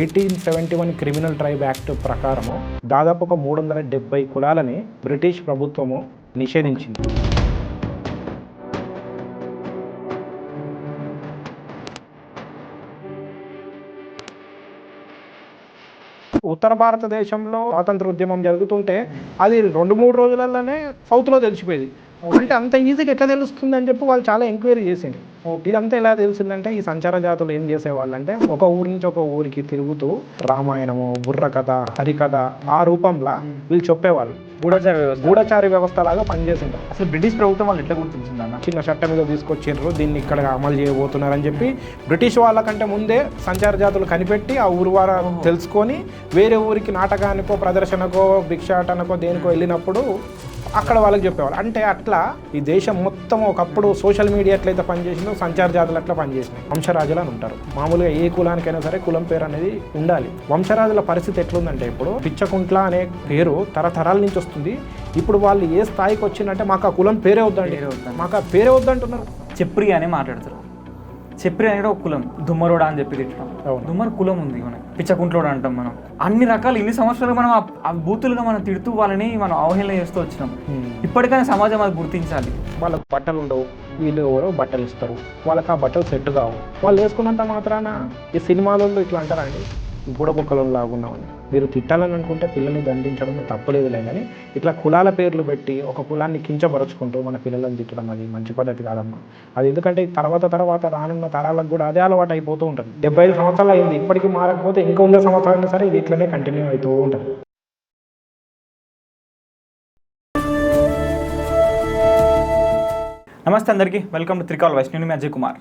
1871 criminal tribe act ప్రకారము దాదాపు ఒక 370 కులాలని బ్రిటిష్ ప్రభుత్వము నిషేధించింది. ఉత్తర భారతదేశంలో స్వాతంత్ర ఉద్యమం జరుగుతుంటే అది 2-3 రోజులలోనే సౌత్లో తెలిసిపోయేది. అంటే అంత ఈజీగా ఎట్లా తెలుస్తుంది అని చెప్పి వాళ్ళు చాలా ఎంక్వైరీ చేసింది. ఇదంతా ఎలా తెలిసిందంటే ఈ సంచార జాతులు ఏం చేసేవాళ్ళు అంటే ఒక ఊరి నుంచి ఒక ఊరికి తిరుగుతూ రామాయణము, బుర్రకథ, హరికథ ఆ రూపంలో వీళ్ళు చెప్పేవాళ్ళు. గూఢచారి వ్యవస్థ లాగా పనిచేసింది. అసలు బ్రిటిష్ ప్రభుత్వం వాళ్ళు ఎట్లా గుర్తించింది అన్న? చిన్న చట్టం మీద తీసుకొచ్చిండ్రు, దీన్ని ఇక్కడ అమలు చేయబోతున్నారని చెప్పి బ్రిటిష్ వాళ్ళకంటే ముందే సంచార జాతులు కనిపెట్టి ఆ ఊరు వారు తెలుసుకొని వేరే ఊరికి నాటకానికో ప్రదర్శనకో భిక్షాటనకో దేనికో వెళ్ళినప్పుడు అక్కడ వాళ్ళకి చెప్పేవాళ్ళు. అంటే అట్లా ఈ దేశం మొత్తం ఒకప్పుడు సోషల్ మీడియా ఎట్లయితే పనిచేసిందో సంచార జాతులు అట్లా పనిచేసినాయి. వంశరాజులు అని ఉంటారు. మామూలుగా ఏ కులానికైనా సరే కులం పేరు అనేది ఉండాలి. వంశరాజుల పరిస్థితి ఎట్లుందంటే ఇప్పుడు పిచ్చకుంట్ల అనే పేరు తరతరాల నుంచి వస్తుంది. ఇప్పుడు వాళ్ళు ఏ స్థాయికి వచ్చిందంటే మాకు ఆ కులం పేరే వద్దండి, మాకు ఆ పేరే వద్దంటున్నారు. చెప్రి అని మాట్లాడతారు. చెప్రి అనేది ఒక కులం, దుమ్మరోడా అని చెప్పి తిట్టడం. దుమ్మర్ కులం ఉంది మనకి, పిచ్చకుంట్లోడు అంటాం మనం. అన్ని రకాలు ఇన్ని సంవత్సరాలు మనం ఆ బూతులుగా మనం తిడుతూ వాళ్ళని మనం అవహేళన చేస్తూ వచ్చినాం. ఇప్పటికైనా సమాజం అది గుర్తించాలి. వాళ్ళకు బట్టలు ఉండవు, వీళ్ళు ఎవరో బట్టలు ఇస్తారు, వాళ్ళకి ఆ బట్టలు సెట్ కావు. వాళ్ళు వేసుకున్నంత మాత్రాన ఈ సినిమాలలో ఇట్లా అంటారండి బుడబొక్కలు లాగున్నామని. మీరు తిట్టాలని అనుకుంటే పిల్లల్ని దండించడం తప్పలేదులే, కానీ ఇట్లా కులాల పేర్లు పెట్టి ఒక కులాన్ని కించపరుచుకుంటూ మన పిల్లలను తిట్టడం అది మంచి పద్ధతి కాదమ్మా. అది ఎందుకంటే తర్వాత రానున్న తరాలకు కూడా అదే అలవాటు అయిపోతూ ఉంటుంది. 75 సంవత్సరాలు అయింది, ఇప్పటికీ మారకపోతే ఇంకా 100 సంవత్సరాలైనా సరే ఇది ఇట్లనే కంటిన్యూ అవుతూ ఉంటుంది. నమస్తే అందరికీ, వెల్కమ్ టు త్రికాల్ వాయిస్. నేను మీ అజయ్ కుమార్.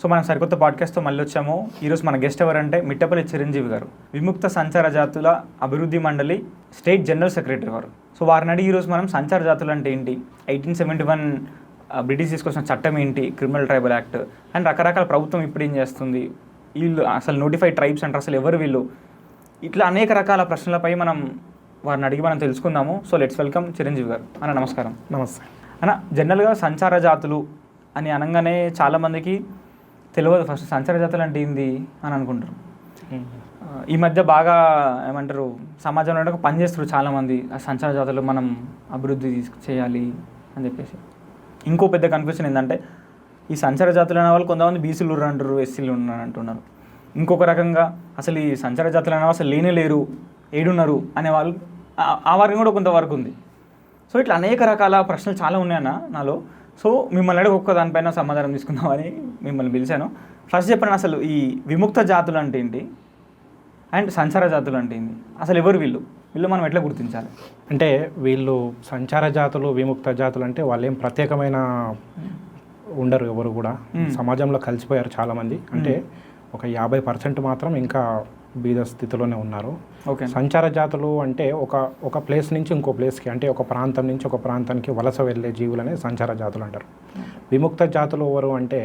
సో మనం సరికొత్త పాడ్కాస్ట్తో మళ్ళీ వచ్చాము. ఈరోజు మన గెస్ట్ ఎవరంటే మిట్టపల్లి చిరంజీవి గారు, విముక్త సంచార జాతుల అభివృద్ధి మండలి స్టేట్ జనరల్ సెక్రటరీ గారు. సో వారిని అడిగి ఈరోజు మనం సంచార జాతులు అంటే ఏంటి, 1871 బ్రిటిష్ తీసుకొచ్చిన చట్టం ఏంటి, క్రిమినల్ ట్రైబల్ యాక్ట్ అండ్ రకరకాల ప్రభుత్వం ఇప్పుడు ఏం చేస్తుంది, వీళ్ళు అసలు నోటిఫైడ్ ట్రైబ్స్ అంటారు, అసలు ఎవరు వీళ్ళు, ఇట్లా అనేక రకాల ప్రశ్నలపై మనం వారిని అడిగి మనం తెలుసుకుందాము. సో లెట్స్ వెల్కమ్ చిరంజీవి గారు. అన్న నమస్కారం. నమస్తే అన్న. జనరల్గా సంచార జాతులు అని అనగానే చాలామందికి తెలియదు ఫస్ట్ సంచార జాతులు అంటే ఏంది అని అనుకుంటారు. ఈ మధ్య బాగా ఏమంటారు సమాజంలో పనిచేస్తారు చాలామంది, ఆ సంచార జాతులు మనం అభివృద్ధి చేయాలి అని చెప్పేసి. ఇంకో పెద్ద కన్ఫ్యూజన్ ఏంటంటే ఈ సంచార జాతులు అనే వాళ్ళు కొంతమంది బీసీలు ఉన్నారు అంటారు, ఎస్సీలు ఉన్నారు అంటున్నారు. ఇంకొక రకంగా అసలు ఈ సంచార జాతులు అనే అసలు లేనే లేరు, ఏడున్నారు అనేవాళ్ళు, ఆ వర్గం కూడా కొంతవరకు ఉంది. సో ఇట్లా అనేక రకాల ప్రశ్నలు చాలా ఉన్నాయన్న నాలో. సో మిమ్మల్ని అడిగి ఒక్క దానిపైన సమాధానం తీసుకుందామని మిమ్మల్ని పిలిచాను. ఫస్ట్ చెప్పండి, అసలు ఈ విముక్త జాతులు అంటే ఏంటి అండ్ సంచార జాతులు అంటే ఏంటి, అసలు ఎవరు వీళ్ళు మనం ఎట్లా గుర్తించాలి? అంటే వీళ్ళు సంచార జాతులు, విముక్త జాతులు అంటే వాళ్ళు ఏం ప్రత్యేకమైన ఉండరు, ఎవరు కూడా సమాజంలో కలిసిపోయారు చాలామంది. అంటే ఒక 50% మాత్రం ఇంకా బీద స్థితిలోనే ఉన్నారు. సంచార జాతులు అంటే ఒక ప్లేస్ నుంచి ఇంకో ప్లేస్కి, అంటే ఒక ప్రాంతం నుంచి ఒక ప్రాంతానికి వలస వెళ్ళే జీవులనే సంచార జాతులు అంటారు. విముక్త జాతులు ఎవరు అంటే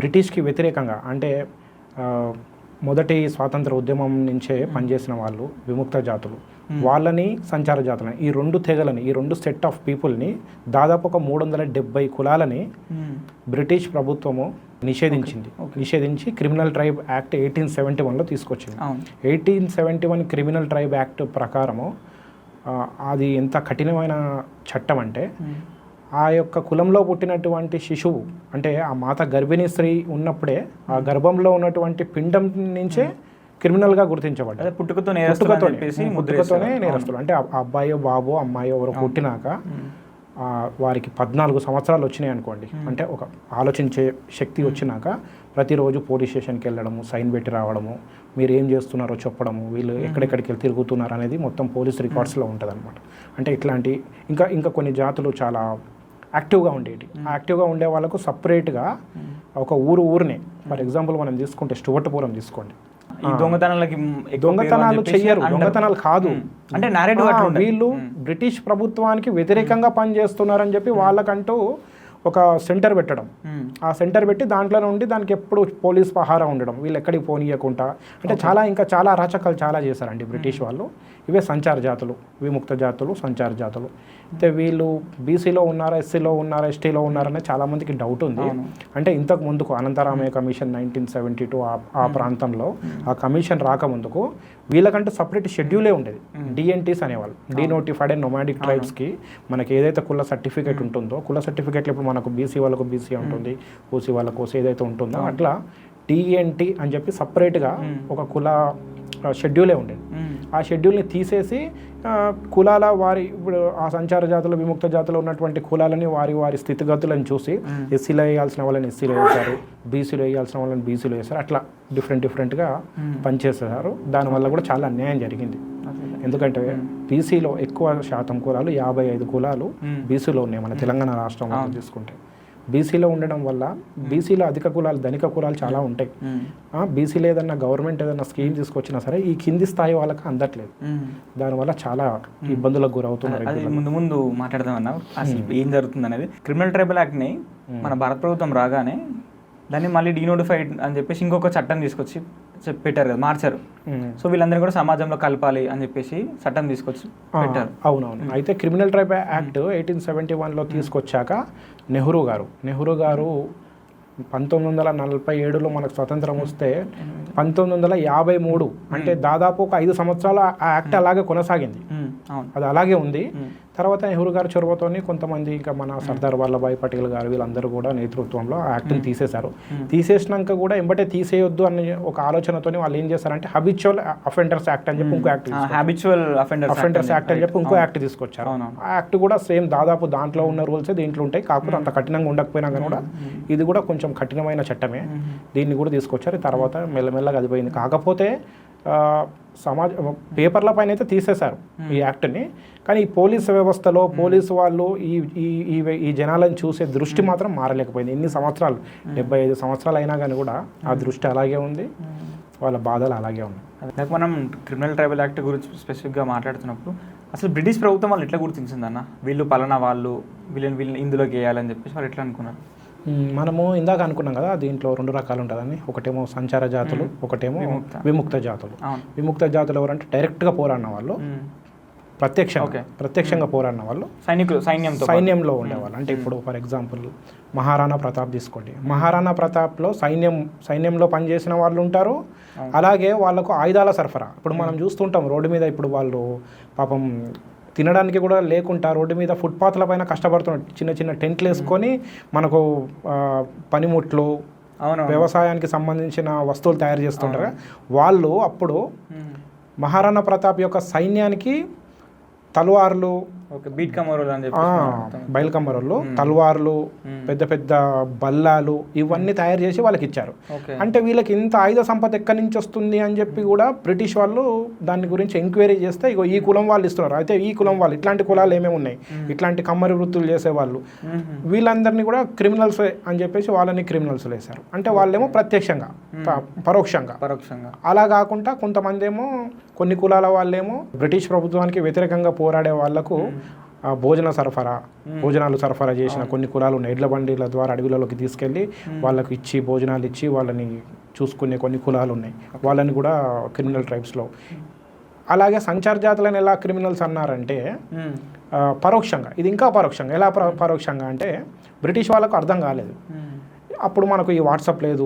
బ్రిటిష్కి వ్యతిరేకంగా, అంటే మొదటి స్వాతంత్ర ఉద్యమం నుంచే పనిచేసిన వాళ్ళు విముక్త జాతులు. వాళ్ళని సంచార జాతులని, ఈ రెండు తెగలని, ఈ రెండు సెట్ ఆఫ్ పీపుల్ని దాదాపు ఒక 370 కులాలని బ్రిటిష్ ప్రభుత్వము నిషేధించి క్రిమినల్ ట్రైబ్ యాక్ట్ 1871లో తీసుకొచ్చింది. 1871 క్రిమినల్ ట్రైబ్ యాక్ట్ ప్రకారము అది ఎంత కఠినమైన చట్టం అంటే ఆ యొక్క కులంలో పుట్టినటువంటి శిశువు, అంటే ఆ మాత గర్భిణీ స్త్రీ ఉన్నప్పుడే ఆ గర్భంలో ఉన్నటువంటి పిండం నుంచే క్రిమినల్గా గుర్తించబడ్డారు. పుట్టుకతోనే నేరస్తులు. అంటే అబ్బాయో బాబో అమ్మాయో ఎవరో పుట్టినాక వారికి 14 సంవత్సరాలు వచ్చినాయి అనుకోండి, అంటే ఒక ఆలోచించే శక్తి వచ్చినాక ప్రతిరోజు పోలీస్ స్టేషన్కి వెళ్ళడము, సైన్ పెట్టి రావడము, మీరు ఏం చేస్తున్నారో చెప్పడము, వీళ్ళు ఎక్కడెక్కడికి వెళ్ళి తిరుగుతున్నారు అనేది మొత్తం పోలీస్ రికార్డ్స్లో ఉంటుంది అనమాట. అంటే ఇట్లాంటి ఇంకా కొన్ని జాతులు చాలా యాక్టివ్గా ఉండేవి. యాక్టివ్గా ఉండే వాళ్ళకు సపరేట్గా ఒక ఊరినే, ఫర్ ఎగ్జాంపుల్ మనం తీసుకుంటే స్టువర్ట్పురం తీసుకోండి. దొంగతనాలు చెయ్యరు, దొంగతనాలు కాదు, అంటే వీళ్ళు బ్రిటిష్ ప్రభుత్వానికి వ్యతిరేకంగా పనిచేస్తున్నారని చెప్పి వాళ్ళకంటూ ఒక సెంటర్ పెట్టడం, ఆ సెంటర్ పెట్టి దాంట్లో నుండి దానికి ఎప్పుడు పోలీస్ పహారా ఉండడం, వీళ్ళు ఎక్కడికి పోనీయకుండా, అంటే చాలా అరాచకాలు చాలా చేశారండి బ్రిటిష్ వాళ్ళు. ఇవే సంచార జాతులు, విముక్త జాతులు, సంచార జాతులు. అయితే వీళ్ళు బీసీలో ఉన్నారా, ఎస్సీలో ఉన్నారా, ఎస్టీలో ఉన్నారనే చాలామందికి డౌట్ ఉంది. అంటే ఇంతకు ముందుకు అనంతరామయ్య కమిషన్ 1972 ఆ ప్రాంతంలో ఆ కమిషన్ రాకముందుకు వీళ్ళకంటే సపరేట్ షెడ్యూలే ఉండేది. డిఎన్టీస్ అనేవాళ్ళు, డీనోటిఫైడ్ అండ్ నొమాడిక్ ట్రైబ్స్కి మనకి ఏదైతే కుల సర్టిఫికేట్ ఉంటుందో, కుల సర్టిఫికేట్లో ఇప్పుడు మనకు బీసీ వాళ్ళకు బీసీ ఉంటుంది, ఓసీ వాళ్ళకు ఓసీ ఏదైతే ఉంటుందో అట్లా డిఎన్టీ అని చెప్పి సపరేట్గా ఒక కుల షెడ్యూలే ఉండేది. ఆ షెడ్యూల్ని తీసేసి కులాల వారి ఇప్పుడు ఆ సంచార జాతులు, విముక్త జాతులు ఉన్నటువంటి కులాలని వారి స్థితిగతులను చూసి ఎస్సీలో వేయాల్సిన వాళ్ళని ఎస్సీలో వేశారు, బీసీలో వేయాల్సిన వాళ్ళని బీసీలో వేశారు. అట్లా డిఫరెంట్గా పనిచేసేసారు. దానివల్ల కూడా చాలా అన్యాయం జరిగింది. ఎందుకంటే బీసీలో ఎక్కువ శాతం కులాలు 55 కులాలు బీసీలో ఉన్నాయి మన తెలంగాణ రాష్ట్రంలో తీసుకుంటే. బీసీలో ఉండడం వల్ల బీసీలో అధిక కులాలు, ధనిక కులాలు చాలా ఉంటాయి. బీసీలో ఏదన్నా గవర్నమెంట్ ఏదైనా స్కీమ్ తీసుకొచ్చినా సరే ఈ కింది స్థాయి వాళ్ళకి అందట్లేదు. దానివల్ల చాలా ఇబ్బందులకు గురవుతున్నారు. ముందు మాట్లాడదామన్నా అసలు ఏం జరుగుతుంది అనేది. క్రిమినల్ ట్రైబల్ యాక్ట్ని మన భారత ప్రభుత్వం రాగానే దాన్ని మళ్ళీ డీనోటిఫైడ్ అని చెప్పేసి ఇంకొక చట్టం తీసుకొచ్చి పెట్టారు కదా, మార్చారు. సో వీళ్ళందరినీ కూడా సమాజంలో కలపాలి అని చెప్పేసి చట్టం తీసుకొచ్చి పెట్టారు. అవునవును. అయితే క్రిమినల్ ట్రైబల్ యాక్ట్ 1871లో తీసుకొచ్చాక నెహ్రూ గారు 1947లో మనకు స్వతంత్రం వస్తే 1953 అంటే దాదాపు ఒక 5 సంవత్సరాలు ఆ యాక్ట్ అలాగే కొనసాగింది. అది అలాగే ఉంది. తర్వాత నెహ్రూ గారి చొరవతోని కొంతమంది ఇంకా మన సర్దార్ వల్లభాయ్ పటేల్ గారు వీళ్ళందరూ కూడా నేతృత్వంలో ఆ యాక్ట్ని తీసేశారు. తీసేసినాక కూడా ఎంబటే తీసేయొద్దు అనే ఒక ఆలోచనతోని వాళ్ళు ఏం చేశారంటే హ్యాబిచువల్ అఫెండర్స్ యాక్ట్ అని చెప్పి ఇంకో యాక్ట్, హ్యాబిచువల్ అఫెండర్స్ యాక్ట్ అని చెప్పి ఇంకో యాక్ట్ తీసుకొచ్చారు. ఆ యాక్ట్ కూడా సేమ్ దాదాపు దాంట్లో ఉన్న రూల్సే దీంట్లో ఉంటాయి. కాకపోతే అంత కఠినంగా ఉండకపోయినా కానీ కూడా ఇది కూడా కొంచెం కఠినమైన చట్టమే. దీన్ని కూడా తీసుకొచ్చారు. తర్వాత మెల్లమెల్లగా అది పోయింది. కాకపోతే పేపర్ల పైన అయితే తీసేశారు ఈ యాక్ట్ని. కానీ ఈ పోలీసు వ్యవస్థలో పోలీసు వాళ్ళు ఈ జనాలను చూసే దృష్టి మాత్రం మారలేకపోయింది. ఎన్ని సంవత్సరాలు, 75 సంవత్సరాలు అయినా కానీ కూడా ఆ దృష్టి అలాగే ఉంది, వాళ్ళ బాధలు అలాగే ఉన్నాయి. నాకు మనం క్రిమినల్ ట్రైబల్ యాక్ట్ గురించి స్పెసిఫిక్గా మాట్లాడుతున్నప్పుడు అసలు బ్రిటిష్ ప్రభుత్వం వాళ్ళు ఎట్లా గుర్తించిందన్న వీళ్ళు పలానా వాళ్ళు వీళ్ళని ఇందులోకి వేయాలని చెప్పేసి వాళ్ళు ఎట్లా అనుకున్నారు? మనము ఇందాక అనుకున్నాం కదా, దీంట్లో 2 రకాలు ఉంటుందని. ఒకటేమో సంచార జాతులు, ఒకటేమో విముక్త జాతులు. విముక్త జాతులు ఎవరంటే డైరెక్ట్గా పోరాడిన వాళ్ళు, ప్రత్యక్షంగా పోరాడిన వాళ్ళు, సైన్యంలో ఉండేవాళ్ళు. అంటే ఇప్పుడు ఫర్ ఎగ్జాంపుల్ మహారాణా ప్రతాప్ తీసుకోండి. మహారాణా ప్రతాప్లో సైన్యంలో పనిచేసిన వాళ్ళు ఉంటారు. అలాగే వాళ్ళకు ఆయుధాల సరఫరా. ఇప్పుడు మనం చూస్తుంటాం రోడ్డు మీద, ఇప్పుడు వాళ్ళు పాపం తినడానికి కూడా లేకుండా రోడ్డు మీద ఫుట్పాత్ల పైన కష్టపడుతున్నారు. చిన్న చిన్న టెంట్లు వేసుకొని మనకు పనిముట్లు, వ్యవసాయానికి సంబంధించిన వస్తువులు తయారు చేస్తుంటారు. వాళ్ళు అప్పుడు మహారాణా ప్రతాప్ యొక్క సైన్యానికి తల్వార్లు, బయలుకమ్మరోళ్ళు, తల్వార్లు, పెద్ద పెద్ద బల్లాలు ఇవన్నీ తయారు చేసి వాళ్ళకి ఇచ్చారు. అంటే వీళ్ళకి ఇంత ఆయుధ సంపద ఎక్కడి నుంచి వస్తుంది అని చెప్పి కూడా బ్రిటిష్ వాళ్ళు దాని గురించి ఎంక్వైరీ చేస్తే ఇగో ఈ కులం వాళ్ళు ఇస్తున్నారు. అయితే ఈ కులం వాళ్ళు, ఇట్లాంటి కులాలు ఏమేమి ఉన్నాయి, ఇట్లాంటి కమ్మరి వృత్తులు చేసేవాళ్ళు, వీళ్ళందరినీ కూడా క్రిమినల్స్ అని చెప్పేసి వాళ్ళని క్రిమినల్స్ వేశారు. అంటే వాళ్ళేమో ప్రత్యక్షంగా, పరోక్షంగా. అలా కాకుండా కొంతమంది ఏమో, కొన్ని కులాల వాళ్ళేమో బ్రిటిష్ ప్రభుత్వానికి వ్యతిరేకంగా పోరాడే వాళ్లకు భోజనాలు సరఫరా చేసిన కొన్ని కులాలు ఉన్నాయి. ఎడ్ల బండిల ద్వారా అడవులలోకి తీసుకెళ్ళి వాళ్ళకు ఇచ్చి భోజనాలు ఇచ్చి వాళ్ళని చూసుకునే కొన్ని కులాలు ఉన్నాయి. వాళ్ళని కూడా క్రిమినల్ ట్రైబ్స్లో. అలాగే సంచార జాతులను ఎలా క్రిమినల్స్ అన్నారంటే పరోక్షంగా. ఇది ఇంకా పరోక్షంగా. ఎలా పరోక్షంగా అంటే బ్రిటిష్ వాళ్ళకు అర్థం కాలేదు. అప్పుడు మనకు ఈ వాట్సాప్ లేదు,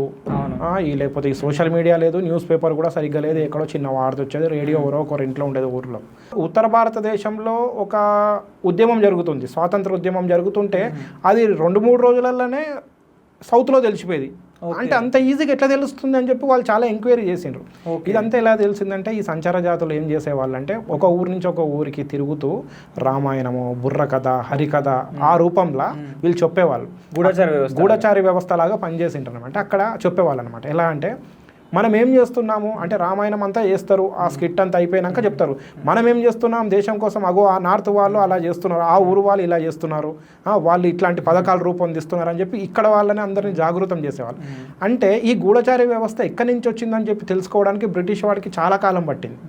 లేకపోతే ఈ సోషల్ మీడియా లేదు, న్యూస్ పేపర్ కూడా సరిగ్గా లేదు, ఎక్కడో చిన్న వార్త వచ్చేది, రేడియో ఒకరి ఇంట్లో ఉండేది ఊర్లో. ఉత్తర భారతదేశంలో ఒక ఉద్యమం జరుగుతుంది, స్వాతంత్ర ఉద్యమం జరుగుతుంటే అది 2-3 రోజులలోనే సౌత్లో తెలిసిపోయేది. అంటే అంత ఈజీగా ఎట్లా తెలుస్తుంది అని చెప్పి వాళ్ళు చాలా ఎంక్వైరీ చేసిండ్రు. ఇదంతా ఎలా తెలిసిందంటే ఈ సంచార జాతులు ఏం చేసేవాళ్ళు అంటే ఒక ఊరి నుంచి ఒక ఊరికి తిరుగుతూ రామాయణము, బుర్ర కథ, హరికథ ఆ రూపంలో వీళ్ళు చెప్పేవాళ్ళు. గూఢచారి వ్యవస్థ లాగా పనిచేసింటారు అనమాట. అక్కడ చెప్పేవాళ్ళు అనమాట. ఎలా అంటే మనం ఏం చేస్తున్నాము అంటే రామాయణం అంతా చేస్తారు, ఆ స్కిట్ అంతా అయిపోయినాక చెప్తారు మనం ఏం చేస్తున్నాం దేశం కోసం, అగో ఆ నార్త్ వాళ్ళు అలా చేస్తున్నారు, ఆ ఊరు వాళ్ళు ఇలా చేస్తున్నారు, వాళ్ళు ఇట్లాంటి పథకాలు రూపొందిస్తున్నారు అని చెప్పి ఇక్కడ వాళ్ళని అందరినీ జాగృతం చేసేవాళ్ళు. అంటే ఈ గూఢచారి వ్యవస్థ ఎక్కడి నుంచి వచ్చిందని చెప్పి తెలుసుకోవడానికి బ్రిటిష్ వాడికి చాలా కాలం పట్టింది.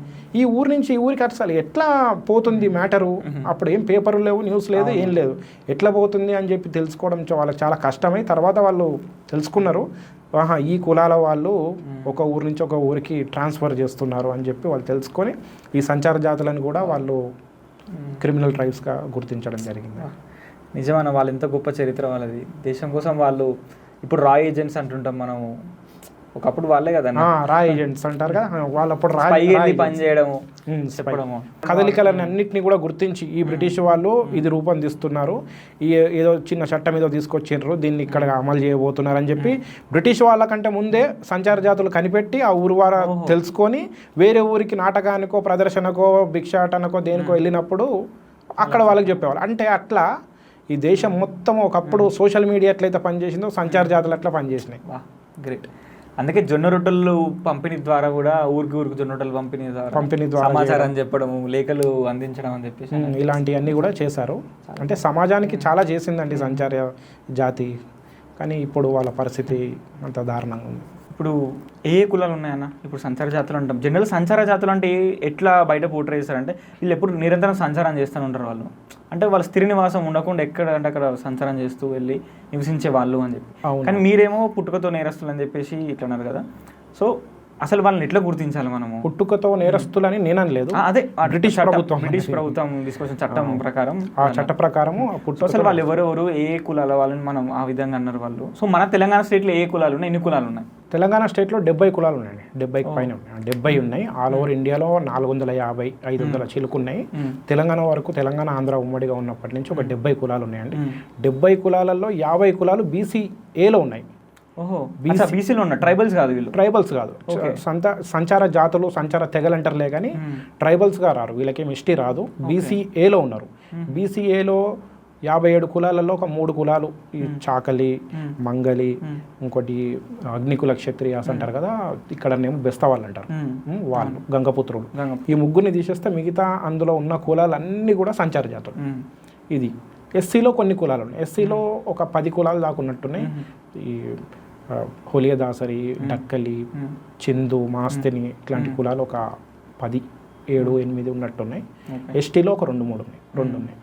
ఈ ఊరి నుంచి ఈ ఊరికి అసలు ఎట్లా పోతుంది మ్యాటరు, అప్పుడు ఏం పేపర్లు లేవు, న్యూస్ లేదు, ఏం లేదు, ఎట్లా పోతుంది అని చెప్పి తెలుసుకోవడం వాళ్ళకి చాలా కష్టమై తర్వాత వాళ్ళు తెలుసుకున్నారు, ఈ కులాల వాళ్ళు ఒక ఊరి నుంచి ఒక ఊరికి ట్రాన్స్ఫర్ చేస్తున్నారు అని చెప్పి వాళ్ళు తెలుసుకొని ఈ సంచార జాతులను కూడా వాళ్ళు క్రిమినల్ ట్రైబ్స్గా గుర్తించడం జరిగింది. నిజమైన వాళ్ళు ఎంత గొప్ప చరిత్ర వాళ్ళది. దేశం కోసం వాళ్ళు ఇప్పుడు రా ఏజెంట్స్ అంటుంటాం మనము, ఒకప్పుడు వాళ్ళే కదా రా ఏజెంట్స్ అంటారు కదా, వాళ్ళప్పుడు పని చేయడము, చెప్పడము, కదలికలను అన్నింటినీ కూడా గుర్తించి ఈ బ్రిటిష్ వాళ్ళు ఇది రూపొందిస్తున్నారు, ఈ ఏదో చిన్న చట్టం ఏదో తీసుకొచ్చిండ్రు, దీన్ని ఇక్కడ అమలు చేయబోతున్నారు అని చెప్పి బ్రిటిష్ వాళ్ళకంటే ముందే సంచార జాతులు కనిపెట్టి ఆ ఊరు వారు తెలుసుకొని వేరే ఊరికి నాటకానికో ప్రదర్శనకో భిక్షాటనకో దేనికో వెళ్ళినప్పుడు అక్కడ వాళ్ళకి చెప్పేవాళ్ళు. అంటే అట్లా ఈ దేశం మొత్తం ఒకప్పుడు సోషల్ మీడియా ఎట్లయితే పనిచేసిందో సంచార జాతులు అట్లా పనిచేసినాయి. గ్రేట్. అందుకే జొన్న రొట్టెలు పంపిణీ ద్వారా కూడా ఊరికి జొన్న రొట్టెలు పంపిణీ ద్వారా సమాచారం చెప్పడము, లేఖలు అందించడం అని చెప్పేసి ఇలాంటివన్నీ కూడా చేశారు. అంటే సమాజానికి చాలా చేసిందండి సంచార జాతి, కానీ ఇప్పుడు వాళ్ళ పరిస్థితి అంత దారుణంగా ఉంది. ఇప్పుడు ఏ కులాలు ఉన్నాయన్న? ఇప్పుడు సంచార జాతులు అంటాం, జనరల్ సంచార జాతులు అంటే ఎట్లా బయట పోర్ట్రే చేస్తారంటే వీళ్ళు ఎప్పుడు నిరంతరం సంచారం చేస్తూనే ఉంటారు వాళ్ళు, అంటే వాళ్ళ స్థిర నివాసం ఉండకుండా ఎక్కడ అంటే అక్కడ సంచారం చేస్తూ వెళ్ళి నివసించే వాళ్ళు అని చెప్పి. కానీ మీరేమో పుట్టుకతో నేరస్తులు అని చెప్పేసి ఇట్లా అన్నారు కదా, సో అసలు వాళ్ళని ఎట్లా గుర్తించాలి మనము? పుట్టుకతో నేరస్తులని నేను అనలేదు, అదే బ్రిటిష్ ప్రభుత్వం తీసుకొచ్చిన చట్టం ప్రకారం, ఆ చట్ట ప్రకారము అసలు వాళ్ళు ఎవరెవరు ఏ కులాల వాళ్ళని మనం ఆ విధంగా అన్నారు వాళ్ళు. సో మన తెలంగాణ స్టేట్లో ఏ కులాలు ఉన్నాయి, ఎన్ని కులాలు ఉన్నాయి? తెలంగాణ స్టేట్లో 70 కులాలు ఉన్నాయండి, 70కి పైన ఉన్నాయి, 70 ఉన్నాయి. ఆల్ ఓవర్ ఇండియాలో 450, 500 చిలుకున్నాయి. తెలంగాణ వరకు తెలంగాణ ఆంధ్ర ఉమ్మడిగా ఉన్నప్పటి నుంచి ఒక 70 కులాలు ఉన్నాయండి. 70 కులాలలో 50 కులాలు BCAలో ఉన్నాయి. ఓహో, బీసీలో ఉన్న ట్రైబల్స్ కాదు, వీళ్ళు ట్రైబల్స్ కాదు, సంచార జాతులు సంచార తెగలు అంటారులే కానీ ట్రైబల్స్గా రారు, వీళ్ళకేం ఎస్టీ రాదు, BCAలో ఉన్నారు. BCAలో 57 కులాలలో ఒక 3 కులాలు, ఈ చాకలి, మంగలి, ఇంకోటి అగ్నికుల క్షత్రియాస్ అంటారు కదా, ఇక్కడనేమో బెస్త వాళ్ళు అంటారు, వాళ్ళు గంగపుత్రులు. ఈ ముగ్గురిని తీసేస్తే మిగతా అందులో ఉన్న కులాలన్నీ కూడా సంచార జాతులు. ఇది ఎస్సీలో కొన్ని కులాలు ఉన్నాయి, ఎస్సీలో ఒక 10 కులాలు దాకా ఉన్నట్టున్నాయి. ఈ హోలియ దాసరి, డక్కలి, చిందు, మాస్తిని ఇట్లాంటి కులాలు ఒక 10, 7, 8 ఉన్నట్టున్నాయి. ఎస్టీలో ఒక 2 ఉన్నాయి.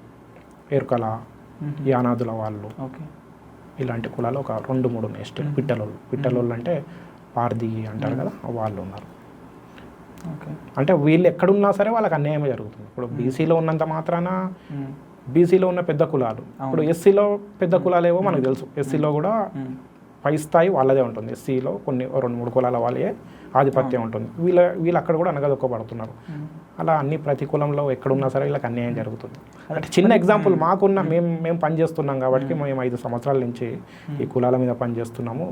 ఎరుకల, యానాదుల వాళ్ళు, ఇలాంటి కులాలు ఒక 2 ఉన్నాయి. ఎస్టీ పిట్టలోళ్ళు అంటే పార్ది అంటారు కదా, వాళ్ళు ఉన్నారు. అంటే వీళ్ళు ఎక్కడున్నా సరే వాళ్ళకి అన్యాయమే జరుగుతుంది. ఇప్పుడు బీసీలో ఉన్నంత మాత్రాన బీసీలో ఉన్న పెద్ద కులాలు, ఇప్పుడు ఎస్సీలో పెద్ద కులాలు ఏవో మనకు తెలుసు, ఎస్సీలో కూడా పై స్థాయి వాళ్ళదే ఉంటుంది. ఎస్సీలో కొన్ని 2-3 కులాల వాళ్ళే ఆధిపత్యం ఉంటుంది, వీళ్ళు అక్కడ కూడా అనగదొక్కబడుతున్నారు. అలా అన్ని ప్రతి కులంలో ఎక్కడున్నా సరే వీళ్ళకి అన్యాయం జరుగుతుంది. అంటే చిన్న ఎగ్జాంపుల్ మాకున్న మేము పనిచేస్తున్నాం కాబట్టి మేము 5 సంవత్సరాల నుంచి ఈ కులాల మీద పనిచేస్తున్నాము.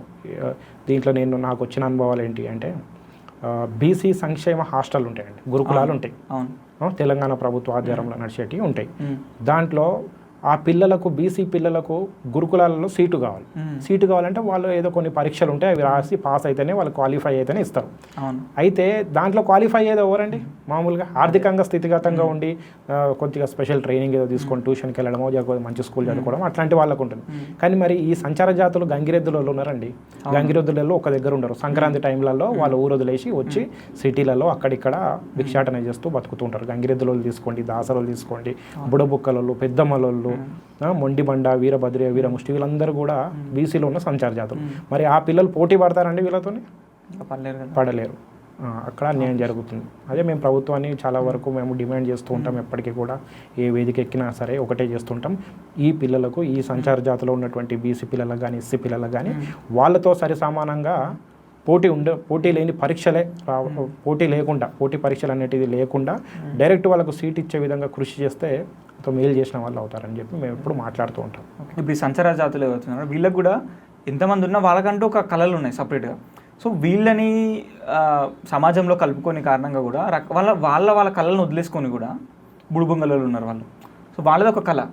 దీంట్లో నాకు వచ్చిన అనుభవాలు ఏంటి అంటే, బీసీ సంక్షేమ హాస్టల్ ఉంటాయండి, గురుకులాలు ఉంటాయి, తెలంగాణ ప్రభుత్వ ఆధ్వర్యంలో నడిచేటివి ఉంటాయి. దాంట్లో ఆ పిల్లలకు, బీసీ పిల్లలకు గురుకులాలలో సీటు కావాలంటే వాళ్ళు ఏదో కొన్ని పరీక్షలు ఉంటాయి, అవి రాసి పాస్ అయితేనే వాళ్ళు క్వాలిఫై అయితేనే ఇస్తారు. అయితే దాంట్లో క్వాలిఫై అయ్యేది ఎవరండి? మామూలుగా ఆర్థికంగా స్థితిగతంగా ఉండి కొద్దిగా స్పెషల్ ట్రైనింగ్ ఏదో తీసుకొని ట్యూషన్కి వెళ్ళడమో, మంచి స్కూల్ చదువుకోవడం అట్లాంటి వాళ్ళకు ఉంటుంది. కానీ మరి ఈ సంచార జాతులు గంగిరెద్దులలో ఉన్నారండి, గంగిరెద్దులలో ఒక దగ్గర ఉండరు. సంక్రాంతి టైంలలో వాళ్ళు ఊరు వదిలేసి వచ్చి సిటీలలో అక్కడిక్కడ భిక్షాటన చేస్తూ బతుకుతుంటారు. గంగిరెద్దులు తీసుకోండి, దాసరులు తీసుకోండి, బుడబుక్కలలో, పెద్దమ్మలలో, మొండిబండ, వీరభద్ర, వీరముష్టి, వీళ్ళందరూ కూడా బీసీలో ఉన్న సంచార జాతులు. మరి ఆ పిల్లలు పోటీ పడతారండి వీళ్ళతో? పడలేరు. అక్కడ అన్యాయం జరుగుతుంది. అదే మేము ప్రభుత్వాన్ని చాలా వరకు మేము డిమాండ్ చేస్తూ ఉంటాం, ఎప్పటికీ కూడా ఏ వేదిక ఎక్కినా సరే ఒకటే చేస్తుంటాం, ఈ పిల్లలకు, ఈ సంచార జాతిలో ఉన్నటువంటి బీసీ పిల్లలకు కానీ, ఎస్సీ పిల్లలకు కానీ వాళ్ళతో సరిసమానంగా పోటీ లేని పరీక్షలే, పోటీ పరీక్షలు అనేటిది లేకుండా డైరెక్ట్ వాళ్ళకు సీట్ ఇచ్చే విధంగా కృషి చేస్తే మేలు చేసిన వాళ్ళు అవుతారని చెప్పి మేము ఎప్పుడు మాట్లాడుతూ ఉంటాం. ఇప్పుడు ఈ సంచార జాతులు ఎవరుతున్నారు వీళ్ళకి కూడా ఎంతమంది ఉన్నా వాళ్ళకంటూ ఒక కళలు ఉన్నాయి సపరేట్గా. సో వీళ్ళని సమాజంలో కలుపుకొని కారణంగా కూడా వాళ్ళ కళలను వదిలేసుకొని కూడా బుడుబొంగలలో ఉన్నారు వాళ్ళు. సో వాళ్ళది ఒక కళ.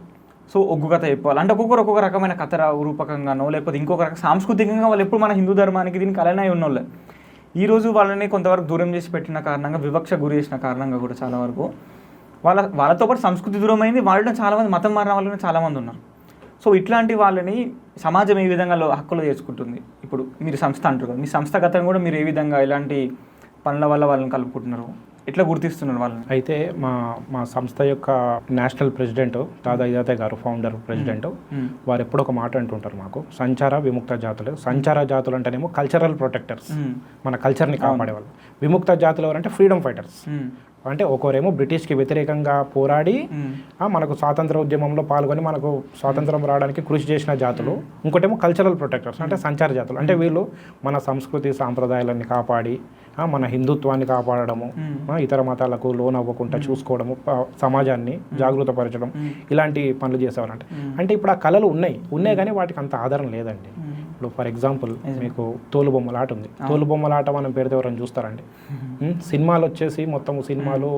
సో ఒగ్గు కథ చెప్పాలి అంటే ఒక్కొక్క రకమైన కథ రూపకంగానో లేకపోతే ఇంకొక రకం సాంస్కృతికంగా వాళ్ళు ఎప్పుడు మన హిందూ ధర్మానికి దీనికి కళనే ఉన్నోళ్ళే. ఈరోజు వాళ్ళని కొంతవరకు దూరం చేసి పెట్టిన కారణంగా, వివక్ష గురి చేసిన కారణంగా కూడా చాలా వరకు వాళ్ళతో పాటు సంస్కృతి దూరం అయింది. వాళ్ళలో చాలామంది మతం మారిన వాళ్ళు చాలామంది ఉన్నారు. సో ఇట్లాంటి వాళ్ళని సమాజం ఏ విధంగా హక్కులు చేసుకుంటుంది? ఇప్పుడు మీరు సంస్థ అంటారు కదా, మీ సంస్థ గతం కూడా మీరు ఏ విధంగా ఎలాంటి పనుల వల్ల వాళ్ళని కలుపుకుంటున్నారు, ఎట్లా గుర్తిస్తున్నారు వాళ్ళని? అయితే మా సంస్థ యొక్క నేషనల్ ప్రెసిడెంట్ దాదా ఇదాతే గారు, ఫౌండర్ ప్రెసిడెంట్, వారు ఎప్పుడో ఒక మాట అంటుంటారు మాకు, సంచార విముక్త జాతులు. సంచార జాతులు అంటేనేమో కల్చరల్ ప్రొటెక్టర్స్, మన కల్చర్ని కాపాడేవాళ్ళు. విముక్త జాతులు ఎవరంటే ఫ్రీడమ్ ఫైటర్స్. అంటే ఒకరేమో బ్రిటిష్కి వ్యతిరేకంగా పోరాడి మనకు స్వాతంత్ర ఉద్యమంలో పాల్గొని మనకు స్వాతంత్రం రావడానికి కృషి చేసిన జాతులు. ఇంకోటేమో కల్చరల్ ప్రొటెక్టర్స్ అంటే సంచార జాతులు. అంటే వీళ్ళు మన సంస్కృతి సాంప్రదాయాలన్నీ కాపాడి మన హిందుత్వాన్ని కాపాడడము, ఇతర మతాలకు లోన్ అవ్వకుండా చూసుకోవడము, సమాజాన్ని జాగృతపరచడం, ఇలాంటి పనులు చేసేవారంట. అంటే ఇప్పుడు ఆ కళలు ఉన్నాయి కానీ వాటికి అంత ఆధారం లేదండి. ఇప్పుడు ఫర్ ఎగ్జాంపుల్ మీకు తోలుబొమ్మలాట ఉంది. తోలుబొమ్మలాట మనం పెడితే ఎవరైనా చూస్తారండి? సినిమాలు వచ్చేసి మొత్తం సినిమాలు